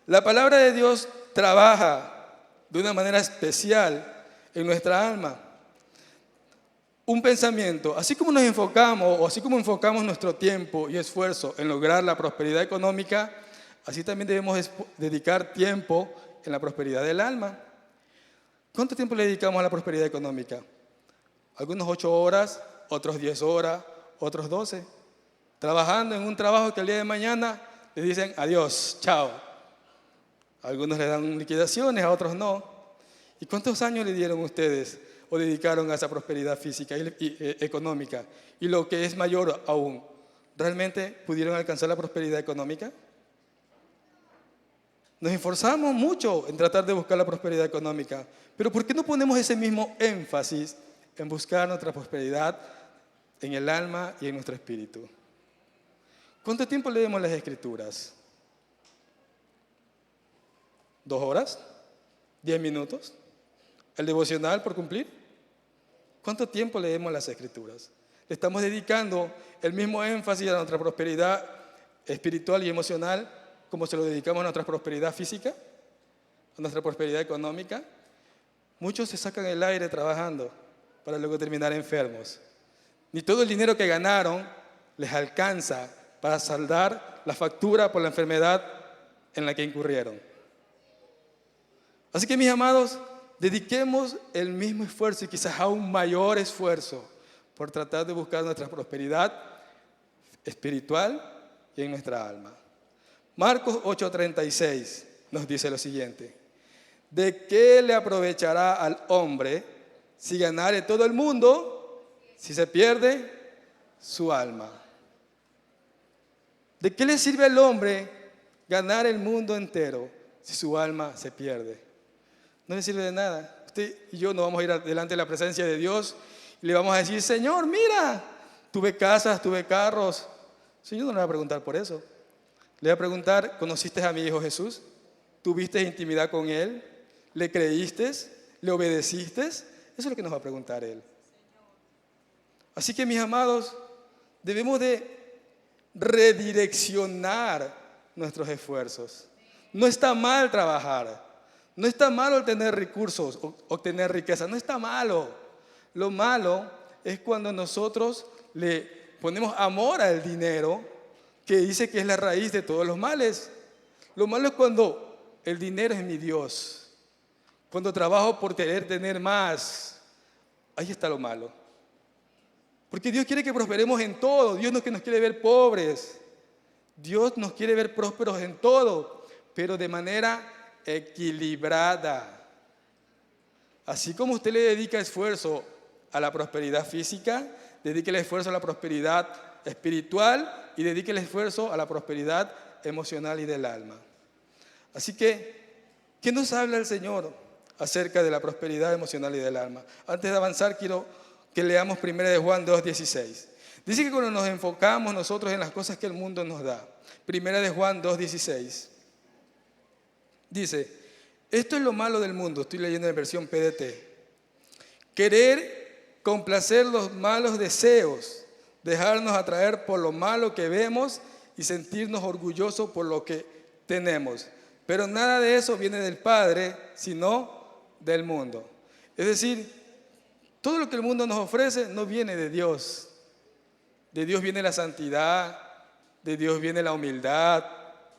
la palabra de Dios trabaja de una manera especial en nuestra alma. Un pensamiento, así como nos enfocamos, o así como enfocamos nuestro tiempo y esfuerzo en lograr la prosperidad económica, así también debemos dedicar tiempo en la prosperidad del alma. ¿Cuánto tiempo le dedicamos a la prosperidad económica? Algunos 8 horas, otros 10 horas, otros 12. Trabajando en un trabajo que el día de mañana le dicen adiós, chao. Algunos le dan liquidaciones, a otros no. ¿Y cuántos años le dieron ustedes o dedicaron a esa prosperidad física y económica? Y lo que es mayor aún, ¿realmente pudieron alcanzar la prosperidad económica? Nos esforzamos mucho en tratar de buscar la prosperidad económica, pero ¿por qué no ponemos ese mismo énfasis en buscar nuestra prosperidad en el alma y en nuestro espíritu? ¿Cuánto tiempo leemos las Escrituras? ¿2 horas? ¿10 minutos? ¿El devocional por cumplir? ¿Cuánto tiempo leemos las Escrituras? ¿Le estamos dedicando el mismo énfasis a nuestra prosperidad espiritual y emocional como se lo dedicamos a nuestra prosperidad física, a nuestra prosperidad económica? Muchos se sacan el aire trabajando para luego terminar enfermos. Ni todo el dinero que ganaron les alcanza para saldar la factura por la enfermedad en la que incurrieron. Así que, mis amados, dediquemos el mismo esfuerzo y quizás aún mayor esfuerzo por tratar de buscar nuestra prosperidad espiritual y en nuestra alma. Marcos 8:36 nos dice lo siguiente: ¿de qué le aprovechará al hombre si ganare todo el mundo, si se pierde su alma? ¿De qué le sirve al hombre ganar el mundo entero si su alma se pierde? No le sirve de nada. Usted y yo no vamos a ir delante de la presencia de Dios y le vamos a decir: Señor, mira, tuve casas, tuve carros. Señor no le va a preguntar por eso. Le va a preguntar: ¿conociste a mi Hijo Jesús? ¿Tuviste intimidad con Él? ¿Le creíste? ¿Le obedeciste? Eso es lo que nos va a preguntar Él. Así que, mis amados, debemos de redireccionar nuestros esfuerzos. No está mal trabajar. No está malo obtener recursos, obtener riqueza. No está malo. Lo malo es cuando nosotros le ponemos amor al dinero, que dice que es la raíz de todos los males. Lo malo es cuando el dinero es mi Dios. Cuando trabajo por querer tener más. Ahí está lo malo. Porque Dios quiere que prosperemos en todo. Dios no nos quiere ver pobres. Dios nos quiere ver prósperos en todo, pero de manera equilibrada. Así como usted le dedica esfuerzo a la prosperidad física, dedique el esfuerzo a la prosperidad espiritual y dedique el esfuerzo a la prosperidad emocional y del alma. Así que, ¿qué nos habla el Señor acerca de la prosperidad emocional y del alma? Antes de avanzar, quiero que leamos 1 de Juan 2:16. Dice que cuando nos enfocamos nosotros en las cosas que el mundo nos da, 1 de Juan 2:16, dice: esto es lo malo del mundo. Estoy leyendo en versión PDT. Querer complacer los malos deseos, dejarnos atraer por lo malo que vemos y sentirnos orgullosos por lo que tenemos. Pero nada de eso viene del Padre, sino del mundo. Es decir, todo lo que el mundo nos ofrece no viene de Dios. De Dios viene la santidad, de Dios viene la humildad,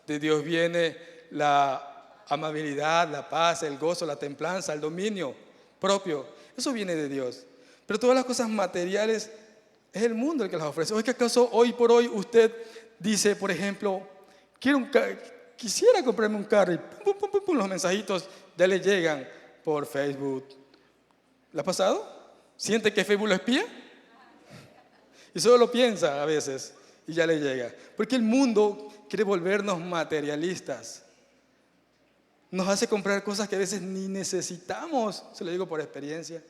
de Dios viene la amabilidad, la paz, el gozo, la templanza, el dominio propio. Eso viene de Dios. Pero todas las cosas materiales es el mundo el que las ofrece. ¿O es que acaso hoy por hoy usted dice, por ejemplo, quisiera comprarme un carro y pum, pum, pum, pum, los mensajitos ya le llegan por Facebook? ¿Le ha pasado? ¿Siente que Facebook lo espía? Y solo lo piensa a veces y ya le llega. Porque el mundo quiere volvernos materialistas. Nos hace comprar cosas que a veces ni necesitamos. Se lo digo por experiencia.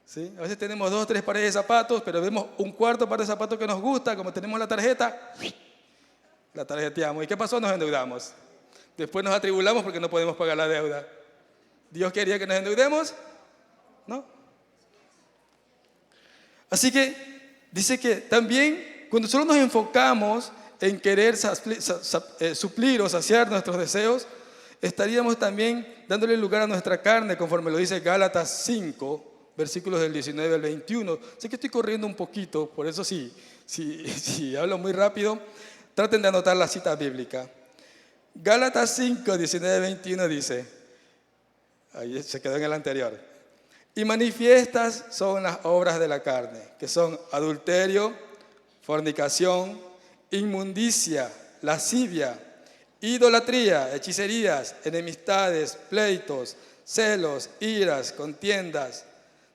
¿Sí? A veces tenemos 2 o 3 pares de zapatos, pero vemos un cuarto par de zapatos que nos gusta. Como tenemos la tarjeteamos. ¿Y qué pasó? Nos endeudamos. Después nos atribulamos porque no podemos pagar la deuda. ¿Dios quería que nos endeudemos? No. Así que dice que también cuando solo nos enfocamos en querer suplir o saciar nuestros deseos, estaríamos también dándole lugar a nuestra carne, conforme lo dice Gálatas 5, versículos del 19 al 21. Sé que estoy corriendo un poquito, por eso si hablo muy rápido, traten de anotar la cita bíblica. Gálatas 5, 19, 21 dice, ahí se quedó en el anterior, y manifiestas son las obras de la carne, que son adulterio, fornicación, inmundicia, lascivia, idolatría, hechicerías, enemistades, pleitos, celos, iras, contiendas,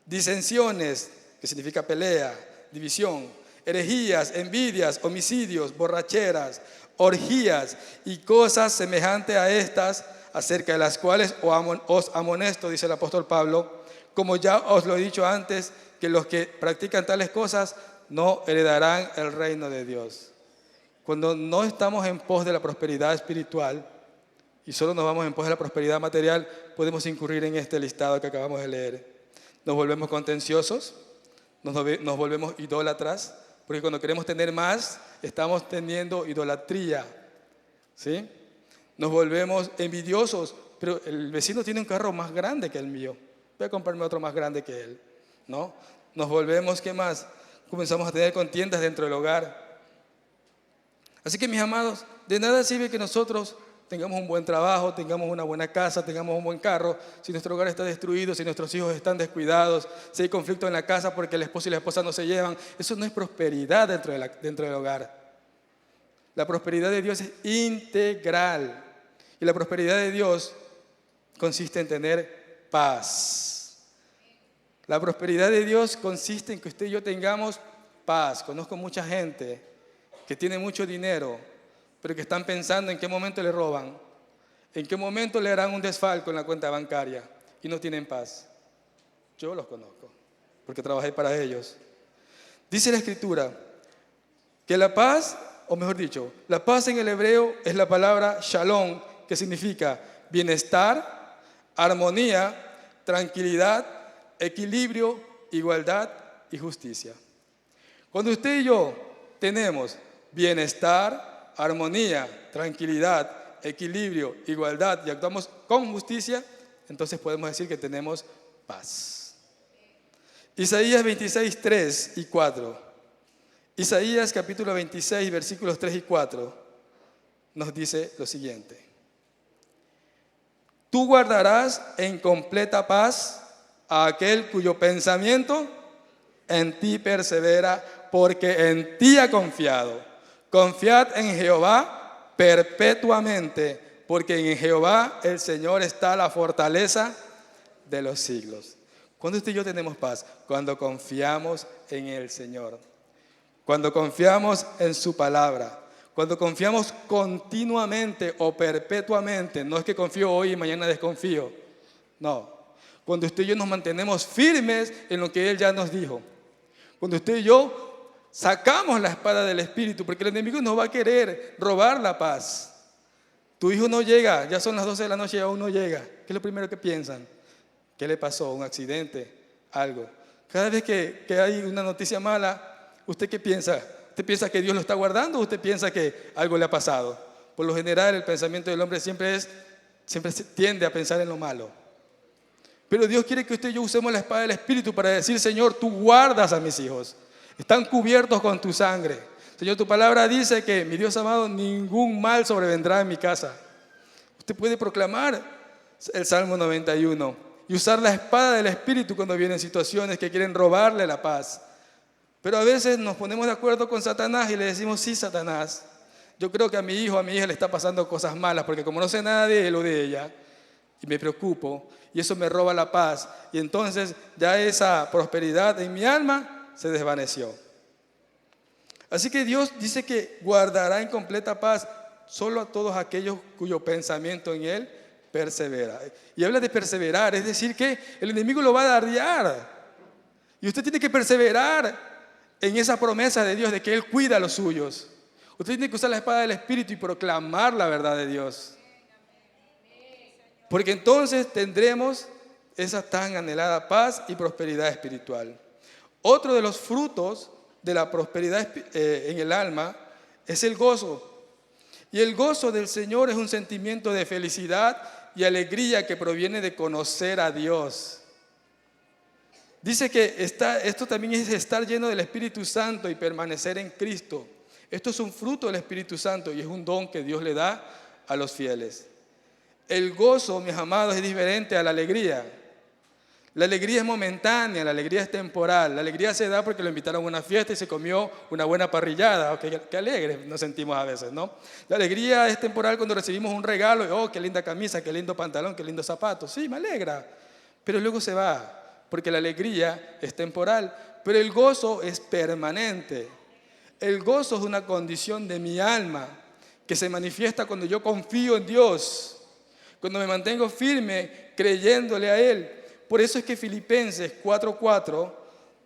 disensiones, que significa pelea, división, herejías, envidias, homicidios, borracheras, orgías y cosas semejantes a estas, acerca de las cuales os amonesto, dice el apóstol Pablo, como ya os lo he dicho antes, que los que practican tales cosas no heredarán el reino de Dios. Cuando no estamos en pos de la prosperidad espiritual y solo nos vamos en pos de la prosperidad material, podemos incurrir en este listado que acabamos de leer. Nos volvemos contenciosos, nos volvemos idólatras, porque cuando queremos tener más, estamos teniendo idolatría, ¿sí? Nos volvemos envidiosos, pero el vecino tiene un carro más grande que el mío, voy a comprarme otro más grande que él, ¿no? Nos volvemos, ¿qué más? Comenzamos a tener contiendas dentro del hogar. Así que, mis amados, de nada sirve que nosotros tengamos un buen trabajo, tengamos una buena casa, tengamos un buen carro, si nuestro hogar está destruido, si nuestros hijos están descuidados, si hay conflicto en la casa porque el esposo y la esposa no se llevan. Eso no es prosperidad dentro del hogar. La prosperidad de Dios es integral. Y la prosperidad de Dios consiste en tener paz. La prosperidad de Dios consiste en que usted y yo tengamos paz. Conozco mucha gente que tiene mucho dinero, pero que están pensando en qué momento le roban, en qué momento le harán un desfalco en la cuenta bancaria y no tienen paz. Yo los conozco, porque trabajé para ellos. Dice la Escritura que la paz, o mejor dicho, la paz en el hebreo es la palabra shalom, que significa bienestar, armonía, tranquilidad, equilibrio, igualdad y justicia. Cuando usted y yo tenemos bienestar, armonía, tranquilidad, equilibrio, igualdad y actuamos con justicia, entonces podemos decir que tenemos paz. Isaías 26, 3 y 4. Isaías capítulo 26, versículos 3 y 4 nos dice lo siguiente. Tú guardarás en completa paz a aquel cuyo pensamiento en ti persevera, porque en ti ha confiado. Confiad en Jehová perpetuamente, porque en Jehová el Señor está la fortaleza de los siglos. ¿Cuándo usted y yo tenemos paz? Cuando confiamos en el Señor. Cuando confiamos en su palabra. Cuando confiamos continuamente o perpetuamente. No es que confío hoy y mañana desconfío. No. Cuando usted y yo nos mantenemos firmes en lo que Él ya nos dijo. Cuando usted y yo sacamos la espada del Espíritu, porque el enemigo nos va a querer robar la paz. Tu hijo no llega, ya son las 12 de la noche y aún no llega. ¿Qué es lo primero que piensan? ¿Qué le pasó? ¿Un accidente? ¿Algo? Cada vez que hay una noticia mala, ¿usted qué piensa? ¿Usted piensa que Dios lo está guardando o usted piensa que algo le ha pasado? Por lo general, el pensamiento del hombre siempre se tiende a pensar en lo malo. Pero Dios quiere que usted y yo usemos la espada del Espíritu para decir: Señor, tú guardas a mis hijos. Están cubiertos con tu sangre. Señor, tu palabra dice que, mi Dios amado, ningún mal sobrevendrá en mi casa. Usted puede proclamar el Salmo 91 y usar la espada del Espíritu cuando vienen situaciones que quieren robarle la paz. Pero a veces nos ponemos de acuerdo con Satanás y le decimos: sí, Satanás, yo creo que a mi hijo, a mi hija le está pasando cosas malas, porque como no sé nada de él o de ella, y me preocupo, y eso me roba la paz, y entonces ya esa prosperidad en mi alma se desvaneció. Así que Dios dice que guardará en completa paz solo a todos aquellos cuyo pensamiento en Él persevera. Y habla de perseverar, es decir, que el enemigo lo va a dardear. Y usted tiene que perseverar en esa promesa de Dios de que Él cuida a los suyos. Usted tiene que usar la espada del Espíritu y proclamar la verdad de Dios. Porque entonces tendremos esa tan anhelada paz y prosperidad espiritual. Otro de los frutos de la prosperidad en el alma es el gozo. Y el gozo del Señor es un sentimiento de felicidad y alegría que proviene de conocer a Dios. Dice que esto también es estar lleno del Espíritu Santo y permanecer en Cristo. Esto es un fruto del Espíritu Santo y es un don que Dios le da a los fieles. El gozo, mis amados, es diferente a la alegría. La alegría es momentánea, la alegría es temporal. La alegría se da porque lo invitaron a una fiesta y se comió una buena parrillada. Oh, qué alegre nos sentimos a veces, ¿no? La alegría es temporal cuando recibimos un regalo. Oh, qué linda camisa, qué lindo pantalón, qué lindo zapato. Sí, me alegra. Pero luego se va, porque la alegría es temporal. Pero el gozo es permanente. El gozo es una condición de mi alma que se manifiesta cuando yo confío en Dios, cuando me mantengo firme creyéndole a Él. Por eso es que Filipenses 4:4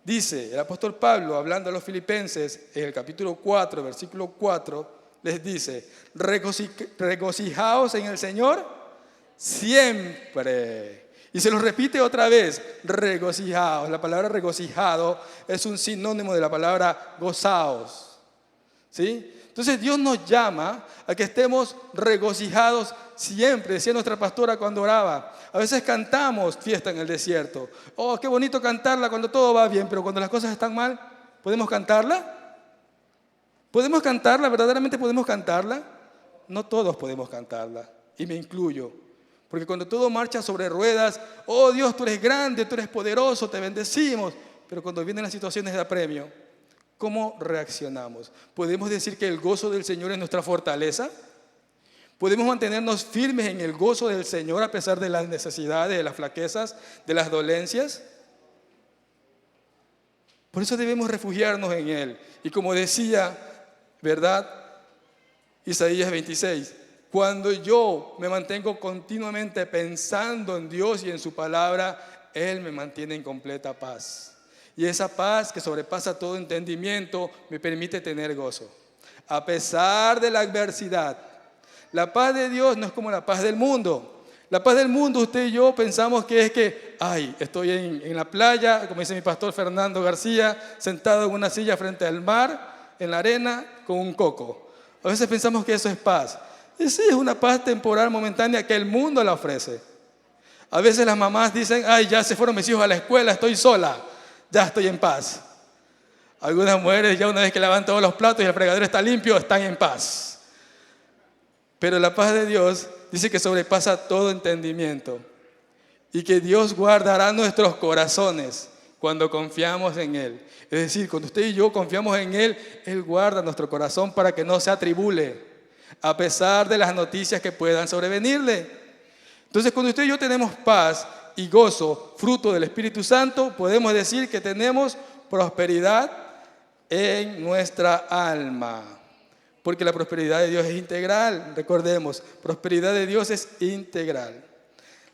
dice, el apóstol Pablo, hablando a los filipenses, en el capítulo 4, versículo 4, les dice: regocijaos en el Señor siempre. Y se los repite otra vez: regocijaos. La palabra regocijado es un sinónimo de la palabra gozaos. ¿Sí? Entonces Dios nos llama a que estemos regocijados siempre. Decía nuestra pastora cuando oraba: a veces cantamos fiesta en el desierto. Oh, qué bonito cantarla cuando todo va bien, pero cuando las cosas están mal, ¿podemos cantarla? ¿Podemos cantarla? ¿Verdaderamente podemos cantarla? No todos podemos cantarla, y me incluyo. Porque cuando todo marcha sobre ruedas, oh Dios, tú eres grande, tú eres poderoso, te bendecimos. Pero cuando vienen las situaciones de apremio, ¿cómo reaccionamos? ¿Podemos decir que el gozo del Señor es nuestra fortaleza? ¿Podemos mantenernos firmes en el gozo del Señor a pesar de las necesidades, de las flaquezas, de las dolencias? Por eso debemos refugiarnos en Él. Y como decía, ¿verdad? Isaías 26, cuando yo me mantengo continuamente pensando en Dios y en su palabra, Él me mantiene en completa paz. Y esa paz que sobrepasa todo entendimiento me permite tener gozo. A pesar de la adversidad, la paz de Dios no es como la paz del mundo. La paz del mundo, usted y yo pensamos que es que, estoy en la playa, como dice mi pastor Fernando García, sentado en una silla frente al mar, en la arena, con un coco. A veces pensamos que eso es paz. Y sí, es una paz temporal, momentánea, que el mundo la ofrece. A veces las mamás dicen: ya se fueron mis hijos a la escuela, estoy sola, ya estoy en paz. Algunas mujeres, ya una vez que lavan todos los platos y el fregadero está limpio, están en paz. Pero la paz de Dios dice que sobrepasa todo entendimiento y que Dios guardará nuestros corazones cuando confiamos en Él. Es decir, cuando usted y yo confiamos en Él, Él guarda nuestro corazón para que no se atribule, a pesar de las noticias que puedan sobrevenirle. Entonces, cuando usted y yo tenemos paz y gozo, fruto del Espíritu Santo, podemos decir que tenemos prosperidad en nuestra alma. Porque la prosperidad de Dios es integral. Recordemos, prosperidad de Dios es integral.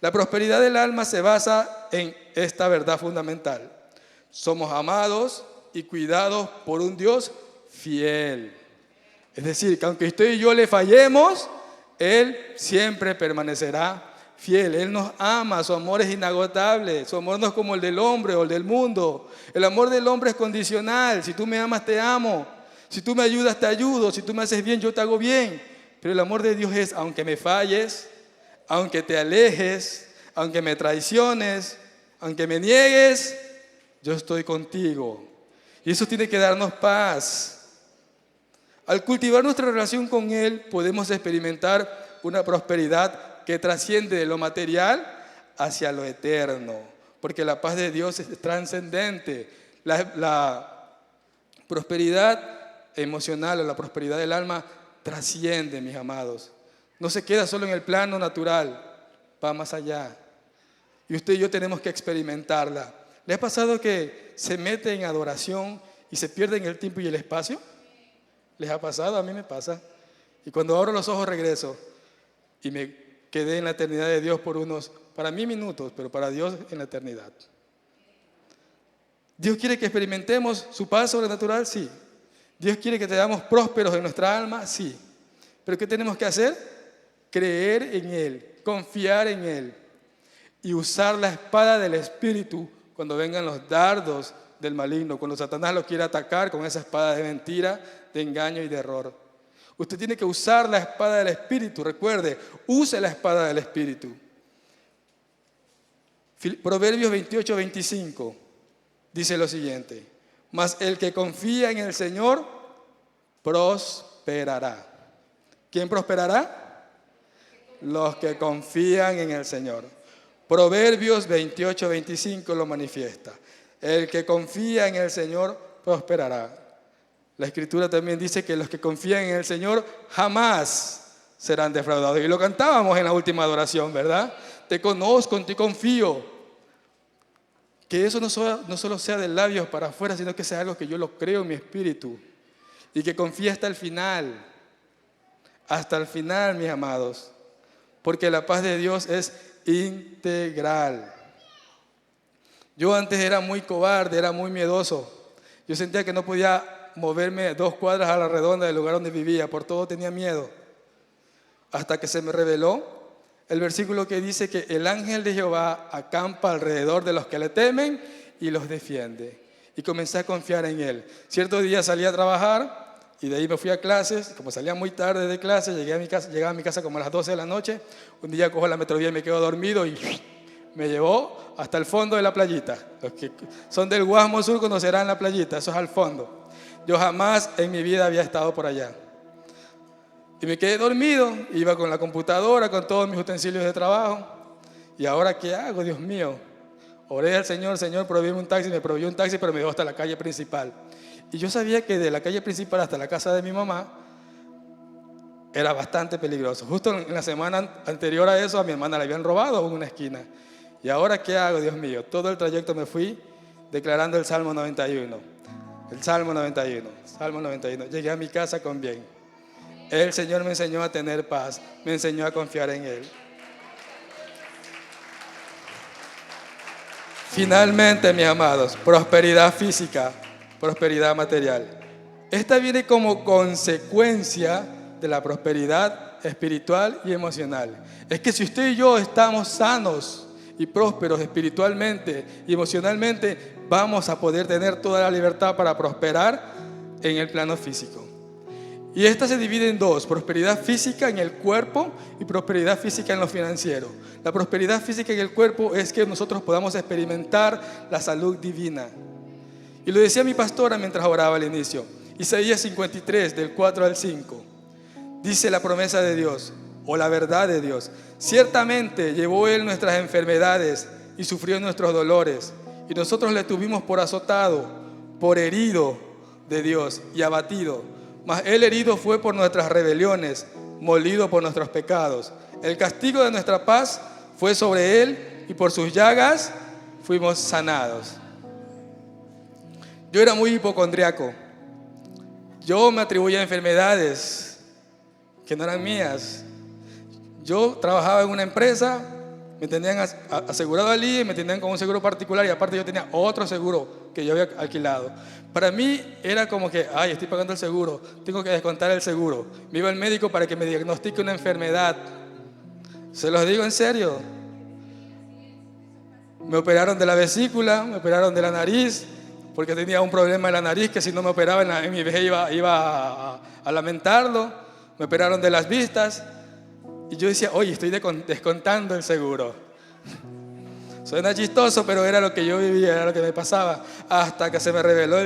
La prosperidad del alma se basa en esta verdad fundamental: somos amados y cuidados por un Dios fiel. Es decir, que aunque usted y yo le fallemos, Él siempre permanecerá fiel. Él nos ama, su amor es inagotable. Su amor no es como el del hombre o el del mundo. El amor del hombre es condicional. Si tú me amas, te amo. Si tú me ayudas, te ayudo. Si tú me haces bien, yo te hago bien. Pero el amor de Dios es, aunque me falles, aunque te alejes, aunque me traiciones, aunque me niegues, yo estoy contigo. Y eso tiene que darnos paz. Al cultivar nuestra relación con Él, podemos experimentar una prosperidad que trasciende de lo material hacia lo eterno. Porque la paz de Dios es trascendente. La prosperidad emocional o la prosperidad del alma trasciende, mis amados. No se queda solo en el plano natural, va más allá. Y usted y yo tenemos que experimentarla. ¿Le ha pasado que se mete en adoración y se pierde en el tiempo y el espacio? ¿Les ha pasado? A mí me pasa. Y cuando abro los ojos regreso y me quedé en la eternidad de Dios por unos, para mí minutos, pero para Dios en la eternidad. ¿Dios quiere que experimentemos su paz sobrenatural? Sí. ¿Dios quiere que seamos prósperos en nuestra alma? Sí. ¿Pero qué tenemos que hacer? Creer en Él, confiar en Él y usar la espada del Espíritu cuando vengan los dardos del maligno, cuando Satanás lo quiere atacar con esa espada de mentira, de engaño y de error. Usted tiene que usar la espada del Espíritu, recuerde, use la espada del Espíritu. Proverbios 28-25 dice lo siguiente: mas el que confía en el Señor prosperará. ¿Quién prosperará? Los que confían en el Señor. Proverbios 28-25 lo manifiesta. El que confía en el Señor prosperará. La Escritura también dice que los que confían en el Señor jamás serán defraudados. Y lo cantábamos en la última adoración, ¿verdad? Te conozco, en ti confío. Que eso no solo sea de labios para afuera, sino que sea algo que yo lo creo en mi espíritu. Y que confíe hasta el final. Hasta el final, mis amados. Porque la paz de Dios es integral. Yo antes era muy cobarde, era muy miedoso. Yo sentía que no podía moverme 2 cuadras a la redonda del lugar donde vivía. Por todo tenía miedo. Hasta que se me reveló el versículo que dice que el ángel de Jehová acampa alrededor de los que le temen y los defiende. Y comencé a confiar en Él. Cierto día salí a trabajar y de ahí me fui a clases. Como salía muy tarde de clase, llegaba a mi casa como a las 12 de la noche. Un día cojo la metrovía y me quedo dormido y me llevó hasta el fondo de la playita. Los que son del Guasmo Sur conocerán la playita, eso es al fondo. Yo jamás en mi vida había estado por allá. Y me quedé dormido, iba con la computadora, con todos mis utensilios de trabajo. ¿Y ahora qué hago, Dios mío? Oré al Señor, Señor, províeme un taxi. Me proveyó un taxi, pero me llevó hasta la calle principal. Y yo sabía que de la calle principal hasta la casa de mi mamá era bastante peligroso. Justo en la semana anterior a eso, a mi hermana le habían robado en una esquina. ¿Y ahora qué hago, Dios mío? Todo el trayecto me fui declarando el Salmo 91. El Salmo 91, Salmo 91. Llegué a mi casa con bien. El Señor me enseñó a tener paz, me enseñó a confiar en Él. Finalmente, mis amados, prosperidad física, prosperidad material. Esta viene como consecuencia de la prosperidad espiritual y emocional. Es que si usted y yo estamos sanos y prósperos espiritualmente y emocionalmente, vamos a poder tener toda la libertad para prosperar en el plano físico. Y esta se divide en 2, prosperidad física en el cuerpo y prosperidad física en lo financiero. La prosperidad física en el cuerpo es que nosotros podamos experimentar la salud divina. Y lo decía mi pastora mientras oraba al inicio. Isaías 53, del 4 al 5. Dice la promesa de Dios, o la verdad de Dios. Ciertamente llevó Él nuestras enfermedades y sufrió nuestros dolores. Y nosotros le tuvimos por azotado, por herido de Dios y abatido. Mas Él herido fue por nuestras rebeliones, molido por nuestros pecados. El castigo de nuestra paz fue sobre Él y por sus llagas fuimos sanados. Yo era muy hipocondriaco. Yo me atribuía enfermedades que no eran mías. Yo trabajaba en una empresa, me tenían asegurado allí, me tenían con un seguro particular y aparte yo tenía otro seguro que yo había alquilado. Para mí era como que, ay, estoy pagando el seguro, tengo que descontar el seguro. Me iba al médico para que me diagnostique una enfermedad. Se los digo en serio. Me operaron de la vesícula, me operaron de la nariz, porque tenía un problema en la nariz que si no me operaba en mi vejez iba a lamentarlo. Me operaron de las vistas y yo decía, oye, estoy descontando el seguro. Suena chistoso, pero era lo que yo vivía, era lo que me pasaba. Hasta que se me reveló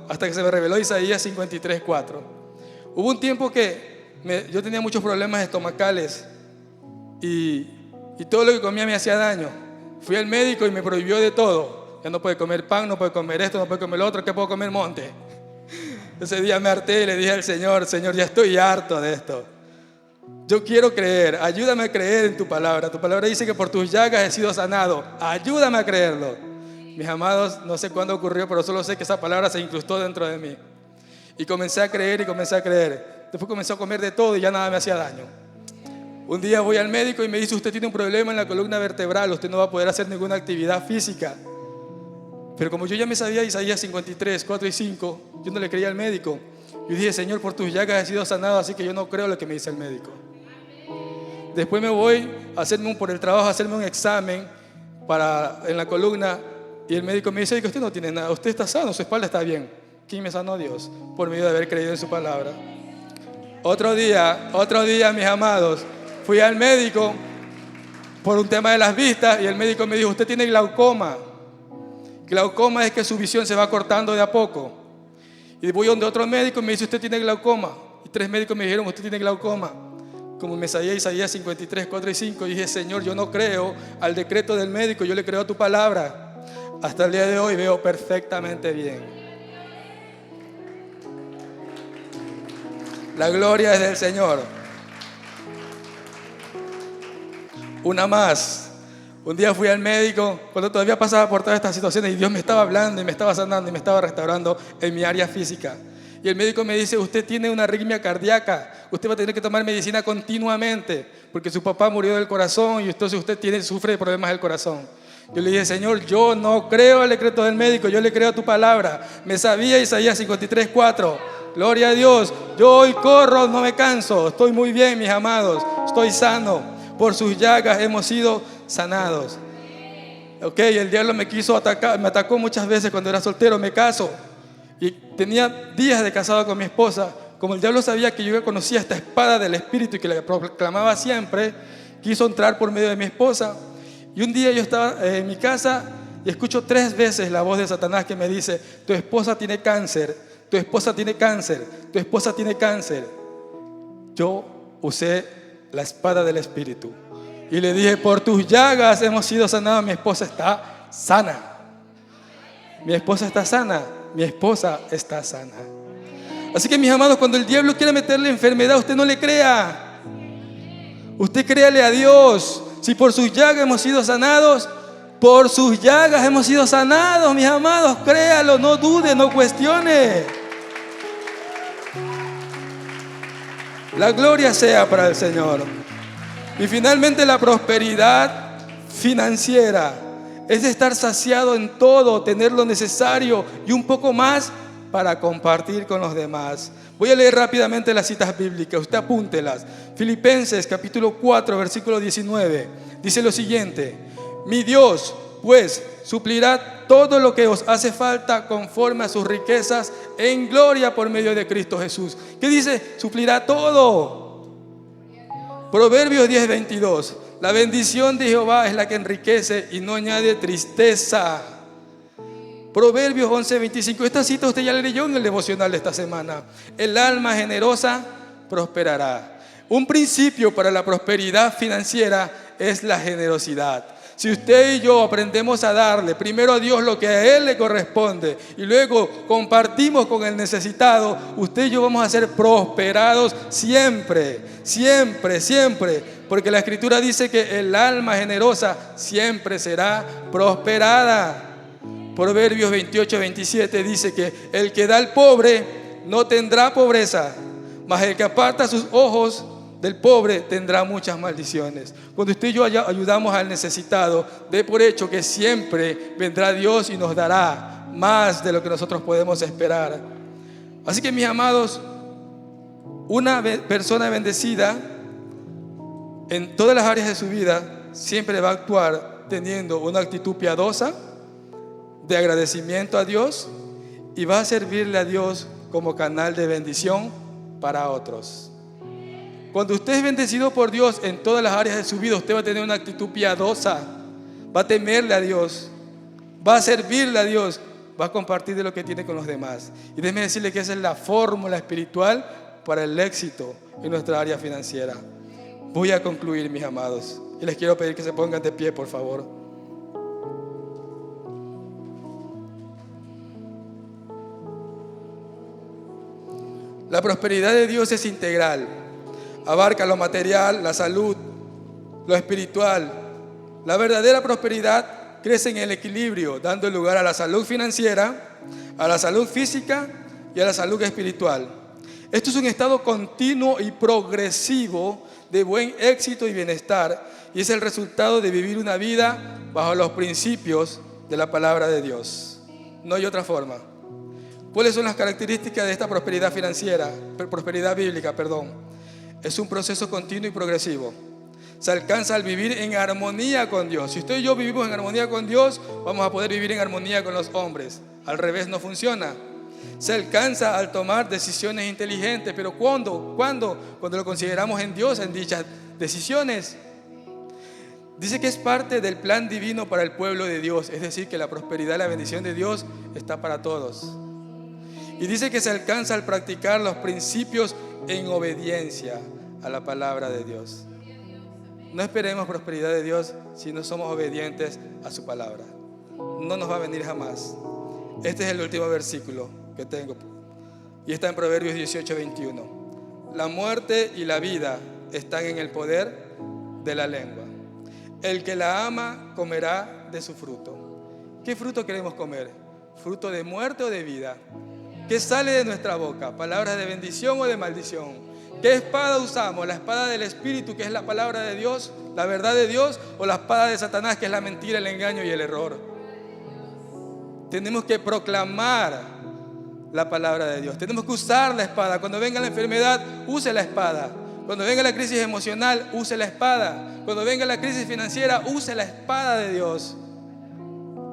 hasta que se me reveló Isaías 53:4. Hubo un tiempo que yo tenía muchos problemas estomacales y todo lo que comía me hacía daño. Fui al médico y me prohibió de todo. Ya no puede comer pan, no puede comer esto, no puede comer lo otro, ¿qué puedo comer? Monte. Ese día me harté y le dije al Señor, Señor, ya estoy harto de esto. Yo quiero creer, ayúdame a creer en tu palabra. Tu palabra dice que por tus llagas he sido sanado. Ayúdame a creerlo. Mis amados, no sé cuándo ocurrió, pero solo sé que esa palabra se incrustó dentro de mí. Y comencé a creer y comencé a creer. Después comencé a comer de todo y ya nada me hacía daño. Un día voy al médico y me dice, usted tiene un problema en la columna vertebral, usted no va a poder hacer ninguna actividad física. Pero como yo ya me sabía Isaías 53:4 y 5, yo no le creía al médico. Yo dije, Señor, por tus llagas he sido sanado, así que yo no creo lo que me dice el médico. Después me voy por el trabajo a hacerme un examen en la columna y el médico me dice, oye, que usted no tiene nada, usted está sano, su espalda está bien. ¿Quién me sanó? Dios, por medio de haber creído en su palabra. Otro día, mis amados, fui al médico por un tema de las vistas y el médico me dijo, usted tiene glaucoma. Glaucoma es que su visión se va cortando de a poco. Y voy donde otro médico y me dice, usted tiene glaucoma. Y 3 médicos me dijeron, usted tiene glaucoma. Como me sabía Isaías 53:4 y 5, dije, Señor, yo no creo al decreto del médico, yo le creo a tu palabra. Hasta el día de hoy veo perfectamente bien. La gloria es del Señor. Una más. Un día fui al médico cuando todavía pasaba por todas estas situaciones y Dios me estaba hablando y me estaba sanando y me estaba restaurando en mi área física. Y el médico me dice, usted tiene una arritmia cardíaca, usted va a tener que tomar medicina continuamente porque su papá murió del corazón y entonces usted sufre de problemas del corazón. Yo le dije, Señor, yo no creo al decreto del médico, yo le creo a tu palabra. Me sabía Isaías 53:4. Gloria a Dios. Yo hoy corro, no me canso. Estoy muy bien, mis amados. Estoy sano. Por sus llagas hemos sido sanados. Ok, el diablo me quiso atacar, me atacó muchas veces cuando era soltero, me caso. Y tenía días de casado con mi esposa. Como el diablo sabía que yo ya conocía esta espada del Espíritu y que la proclamaba siempre, quiso entrar por medio de mi esposa. Y un día yo estaba en mi casa y escucho 3 veces la voz de Satanás que me dice, tu esposa tiene cáncer, tu esposa tiene cáncer, tu esposa tiene cáncer. Yo usé la espada del Espíritu y le dije, por tus llagas hemos sido sanados, mi esposa está sana. Mi esposa está sana, mi esposa está sana. Así que mis amados, cuando el diablo quiere meterle enfermedad, usted no le crea. Usted créale a Dios. Si por sus llagas hemos sido sanados, por sus llagas hemos sido sanados, mis amados, créalo, no dude, no cuestione. La gloria sea para el Señor. Y finalmente la prosperidad financiera es estar saciado en todo, tener lo necesario y un poco más para compartir con los demás. Voy a leer rápidamente las citas bíblicas, usted apúntelas. Filipenses capítulo 4, versículo 19, dice lo siguiente: mi Dios, pues, suplirá todo lo que os hace falta conforme a sus riquezas en gloria por medio de Cristo Jesús. ¿Qué dice? Suplirá todo. Proverbios 10:22, la bendición de Jehová es la que enriquece y no añade tristeza. Proverbios 11:25, esta cita usted ya la leyó en el devocional de esta semana. El alma generosa prosperará. Un principio para la prosperidad financiera es la generosidad. Si usted y yo aprendemos a darle primero a Dios lo que a Él le corresponde y luego compartimos con el necesitado, usted y yo vamos a ser prosperados siempre, siempre, siempre. Porque la Escritura dice que el alma generosa siempre será prosperada. Proverbios 28:27 dice que el que da al pobre no tendrá pobreza, mas el que aparta sus ojos del pobre tendrá muchas maldiciones. Cuando usted y yo ayudamos al necesitado, dé por hecho que siempre vendrá Dios y nos dará más de lo que nosotros podemos esperar. Así que, mis amados, una persona bendecida en todas las áreas de su vida siempre va a actuar teniendo una actitud piadosa, de agradecimiento a Dios, y va a servirle a Dios como canal de bendición para otros. Cuando usted es bendecido por Dios en todas las áreas de su vida, usted va a tener una actitud piadosa, va a temerle a Dios, va a servirle a Dios, va a compartir de lo que tiene con los demás. Y déjeme decirle que esa es la fórmula espiritual para el éxito en nuestra área financiera. Voy a concluir, mis amados, y les quiero pedir que se pongan de pie, por favor. La prosperidad de Dios es integral. Abarca lo material, la salud, lo espiritual. La verdadera prosperidad crece en el equilibrio, dando lugar a la salud financiera, a la salud física y a la salud espiritual. Esto es un estado continuo y progresivo de buen éxito y bienestar, y es el resultado de vivir una vida bajo los principios de la palabra de Dios. No hay otra forma. ¿Cuáles son las características de esta prosperidad financiera? Prosperidad bíblica, perdón. Es un proceso continuo y progresivo. Se alcanza al vivir en armonía con Dios. Si usted y yo vivimos en armonía con Dios, vamos a poder vivir en armonía con los hombres. Al revés no funciona. Se alcanza al tomar decisiones inteligentes. ¿Pero cuándo? Cuando lo consideramos en Dios, en dichas decisiones. Dice que es parte del plan divino para el pueblo de Dios. Es decir, que la prosperidad y la bendición de Dios está para todos. Y dice que se alcanza al practicar los principios en obediencia a la palabra de Dios. No esperemos prosperidad de Dios si no somos obedientes a su palabra. No nos va a venir jamás. Este es el último versículo que tengo y está en Proverbios 18:21. La muerte y la vida están en el poder de la lengua. El que la ama comerá de su fruto. ¿Qué fruto queremos comer? ¿Fruto de muerte o de vida? ¿Qué sale de nuestra boca? ¿Palabras de bendición o de maldición? ¿Qué espada usamos? ¿La espada del Espíritu, que es la palabra de Dios, la verdad de Dios, o la espada de Satanás, que es la mentira, el engaño y el error? Tenemos que proclamar la palabra de Dios. Tenemos que usar la espada. Cuando venga la enfermedad, use la espada. Cuando venga la crisis emocional, use la espada. Cuando venga la crisis financiera, use la espada de Dios.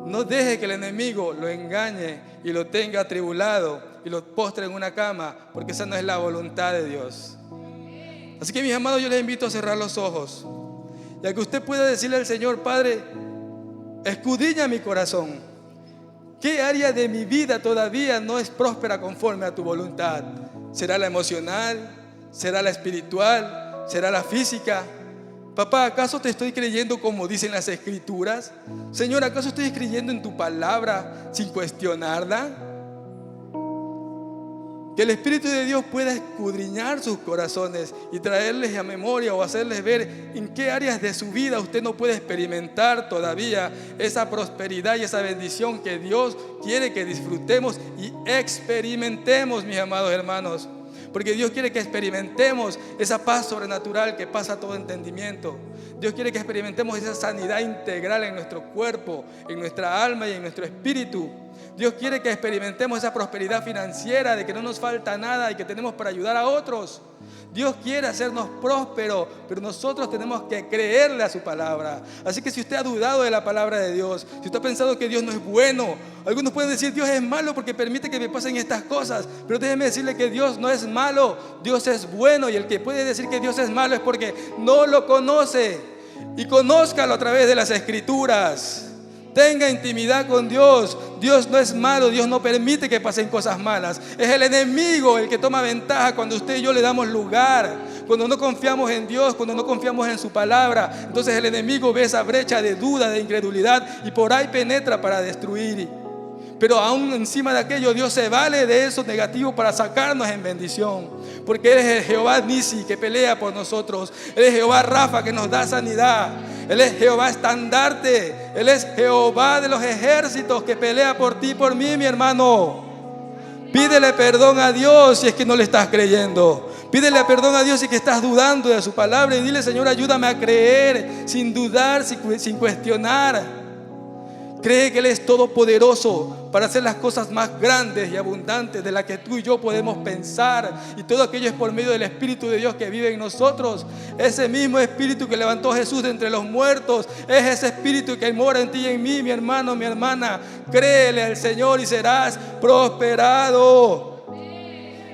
No deje que el enemigo lo engañe y lo tenga atribulado y lo postre en una cama, porque esa no es la voluntad de Dios. Así que, mis amados, yo les invito a cerrar los ojos y a que usted pueda decirle al Señor: Padre, escudriña mi corazón. ¿Qué área de mi vida todavía no es próspera conforme a tu voluntad? ¿Será la emocional? ¿Será la espiritual? ¿Será la física? Papá, ¿acaso te estoy creyendo como dicen las Escrituras? Señor, ¿acaso estoy creyendo en tu palabra sin cuestionarla? Que el Espíritu de Dios pueda escudriñar sus corazones y traerles a memoria o hacerles ver en qué áreas de su vida usted no puede experimentar todavía esa prosperidad y esa bendición que Dios quiere que disfrutemos y experimentemos, mis amados hermanos. Porque Dios quiere que experimentemos esa paz sobrenatural que pasa todo entendimiento. Dios quiere que experimentemos esa sanidad integral en nuestro cuerpo, en nuestra alma y en nuestro espíritu. Dios quiere que experimentemos esa prosperidad financiera de que no nos falta nada y que tenemos para ayudar a otros. Dios quiere hacernos prósperos, pero nosotros tenemos que creerle a su palabra. Así que si usted ha dudado de la palabra de Dios, si usted ha pensado que Dios no es bueno, algunos pueden decir: Dios es malo porque permite que me pasen estas cosas. Pero déjeme decirle que Dios no es malo, Dios es bueno. Y el que puede decir que Dios es malo es porque no lo conoce. Y conózcalo a través de las Escrituras. Tenga intimidad con Dios. Dios no es malo, Dios no permite que pasen cosas malas. Es el enemigo el que toma ventaja cuando usted y yo le damos lugar. Cuando no confiamos en Dios, cuando no confiamos en su palabra, entonces el enemigo ve esa brecha de duda, de incredulidad, y por ahí penetra para destruir. Pero aún encima de aquello, Dios se vale de eso negativo para sacarnos en bendición. Porque Él es el Jehová Nisi que pelea por nosotros. Él es Jehová Rafa que nos da sanidad. Él es Jehová Estandarte. Él es Jehová de los ejércitos que pelea por ti y por mí, mi hermano. Pídele perdón a Dios si es que no le estás creyendo. Pídele perdón a Dios si es que estás dudando de su palabra. Y dile: Señor, ayúdame a creer sin dudar, sin cuestionar. Cree que Él es todopoderoso para hacer las cosas más grandes y abundantes de las que tú y yo podemos pensar. Y todo aquello es por medio del Espíritu de Dios que vive en nosotros. Ese mismo Espíritu que levantó a Jesús de entre los muertos es ese Espíritu que mora en ti y en mí, mi hermano, mi hermana. Créele al Señor y serás prosperado.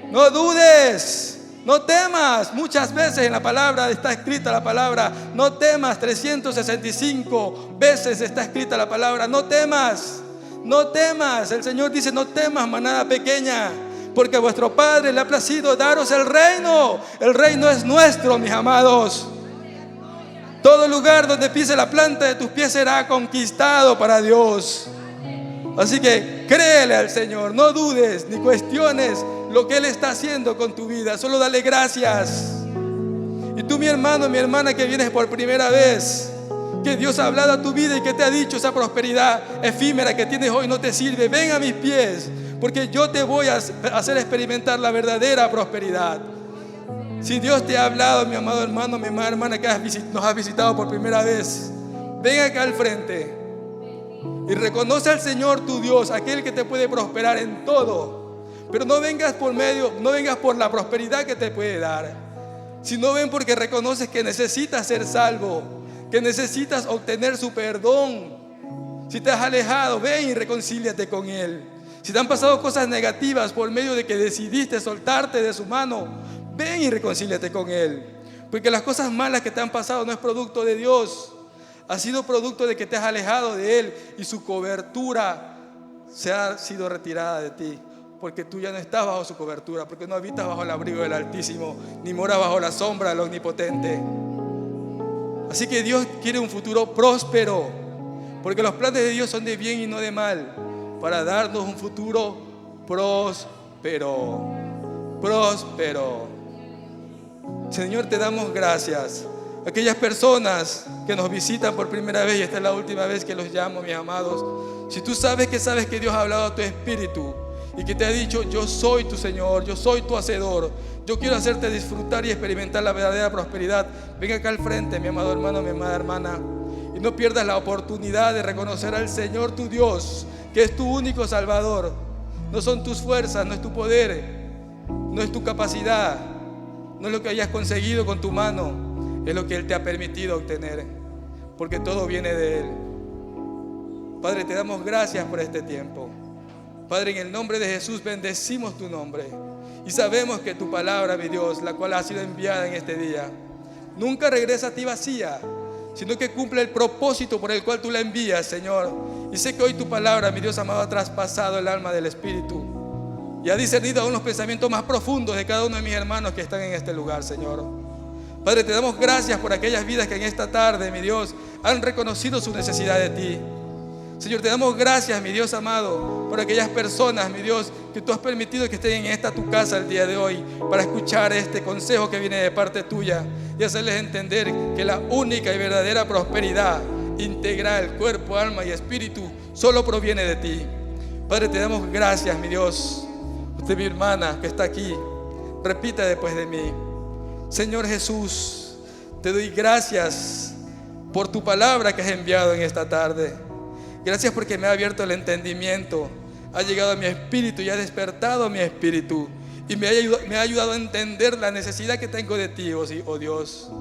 No dudes. No temas. Muchas veces en la palabra está escrita la palabra no temas. 365 veces está escrita la palabra no temas. No temas. El Señor dice no temas, manada pequeña, porque a vuestro Padre le ha placido daros el reino. El reino es nuestro, mis amados. Todo lugar donde pise la planta de tus pies será conquistado para Dios. Así que créele al Señor, no dudes ni cuestiones lo que Él está haciendo con tu vida. Solo dale gracias. Y tú, mi hermano, mi hermana, que vienes por primera vez, que Dios ha hablado a tu vida y que te ha dicho esa prosperidad efímera que tienes hoy no te sirve, ven a mis pies, porque yo te voy a hacer experimentar la verdadera prosperidad. Si Dios te ha hablado, mi amado hermano, mi amada hermana, que nos has visitado por primera vez, ven acá al frente y reconoce al Señor tu Dios, aquel que te puede prosperar en todo. Pero no vengas por la prosperidad que te puede dar, sino ven porque reconoces que necesitas ser salvo, que necesitas obtener su perdón. Si te has alejado, ven y reconcíliate con Él. Si te han pasado cosas negativas por medio de que decidiste soltarte de su mano, ven y reconcíliate con Él. Porque las cosas malas que te han pasado no es producto de Dios, ha sido producto de que te has alejado de Él y su cobertura se ha sido retirada de ti. Porque tú ya no estás bajo su cobertura, porque no habitas bajo el abrigo del Altísimo, ni moras bajo la sombra del Omnipotente. Así que Dios quiere un futuro próspero, porque los planes de Dios son de bien y no de mal, para darnos un futuro próspero. Próspero. Señor, te damos gracias. Aquellas personas que nos visitan por primera vez, y esta es la última vez que los llamo, mis amados, si tú sabes que Dios ha hablado a tu espíritu y que te ha dicho, yo soy tu Señor, yo soy tu hacedor, yo quiero hacerte disfrutar y experimentar la verdadera prosperidad, ven acá al frente, mi amado hermano, mi amada hermana, y no pierdas la oportunidad de reconocer al Señor tu Dios, que es tu único Salvador. No son tus fuerzas, no es tu poder, no es tu capacidad, no es lo que hayas conseguido con tu mano, es lo que Él te ha permitido obtener, porque todo viene de Él. Padre, te damos gracias por este tiempo. Padre, en el nombre de Jesús bendecimos tu nombre y sabemos que tu palabra, mi Dios, la cual ha sido enviada en este día, nunca regresa a ti vacía, sino que cumple el propósito por el cual tú la envías, Señor. Y sé que hoy tu palabra, mi Dios amado, ha traspasado el alma del Espíritu y ha discernido aún los pensamientos más profundos de cada uno de mis hermanos que están en este lugar, Señor. Padre, te damos gracias por aquellas vidas que en esta tarde, mi Dios, han reconocido su necesidad de ti. Señor, te damos gracias, mi Dios amado, por aquellas personas, mi Dios, que tú has permitido que estén en esta tu casa el día de hoy para escuchar este consejo que viene de parte tuya y hacerles entender que la única y verdadera prosperidad integral, cuerpo, alma y espíritu, solo proviene de ti. Padre, te damos gracias, mi Dios. Usted, mi hermana que está aquí, repita después de mí: Señor Jesús, te doy gracias por tu palabra que has enviado en esta tarde. Gracias porque me ha abierto el entendimiento, ha llegado a mi espíritu y ha despertado mi espíritu y me ha ayudado a entender la necesidad que tengo de ti, oh Dios.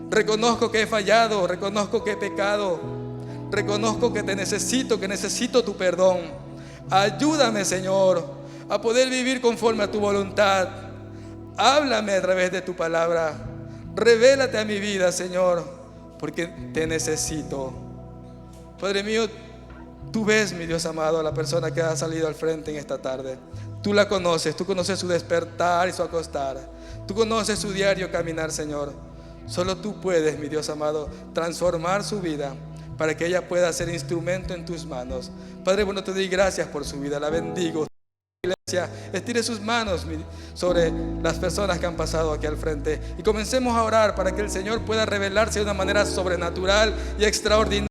Reconozco que he fallado, reconozco que he pecado, reconozco que te necesito, que necesito tu perdón. Ayúdame, Señor, a poder vivir conforme a tu voluntad. Háblame a través de tu palabra. Revélate a mi vida, Señor, porque te necesito. Padre mío, tú ves, mi Dios amado, a la persona que ha salido al frente en esta tarde. Tú la conoces, tú conoces su despertar y su acostar. Tú conoces su diario caminar, Señor. Solo tú puedes, mi Dios amado, transformar su vida para que ella pueda ser instrumento en tus manos. Padre bueno, te doy gracias por su vida, la bendigo. Iglesia, estire sus manos sobre las personas que han pasado aquí al frente y comencemos a orar para que el Señor pueda revelarse de una manera sobrenatural y extraordinaria.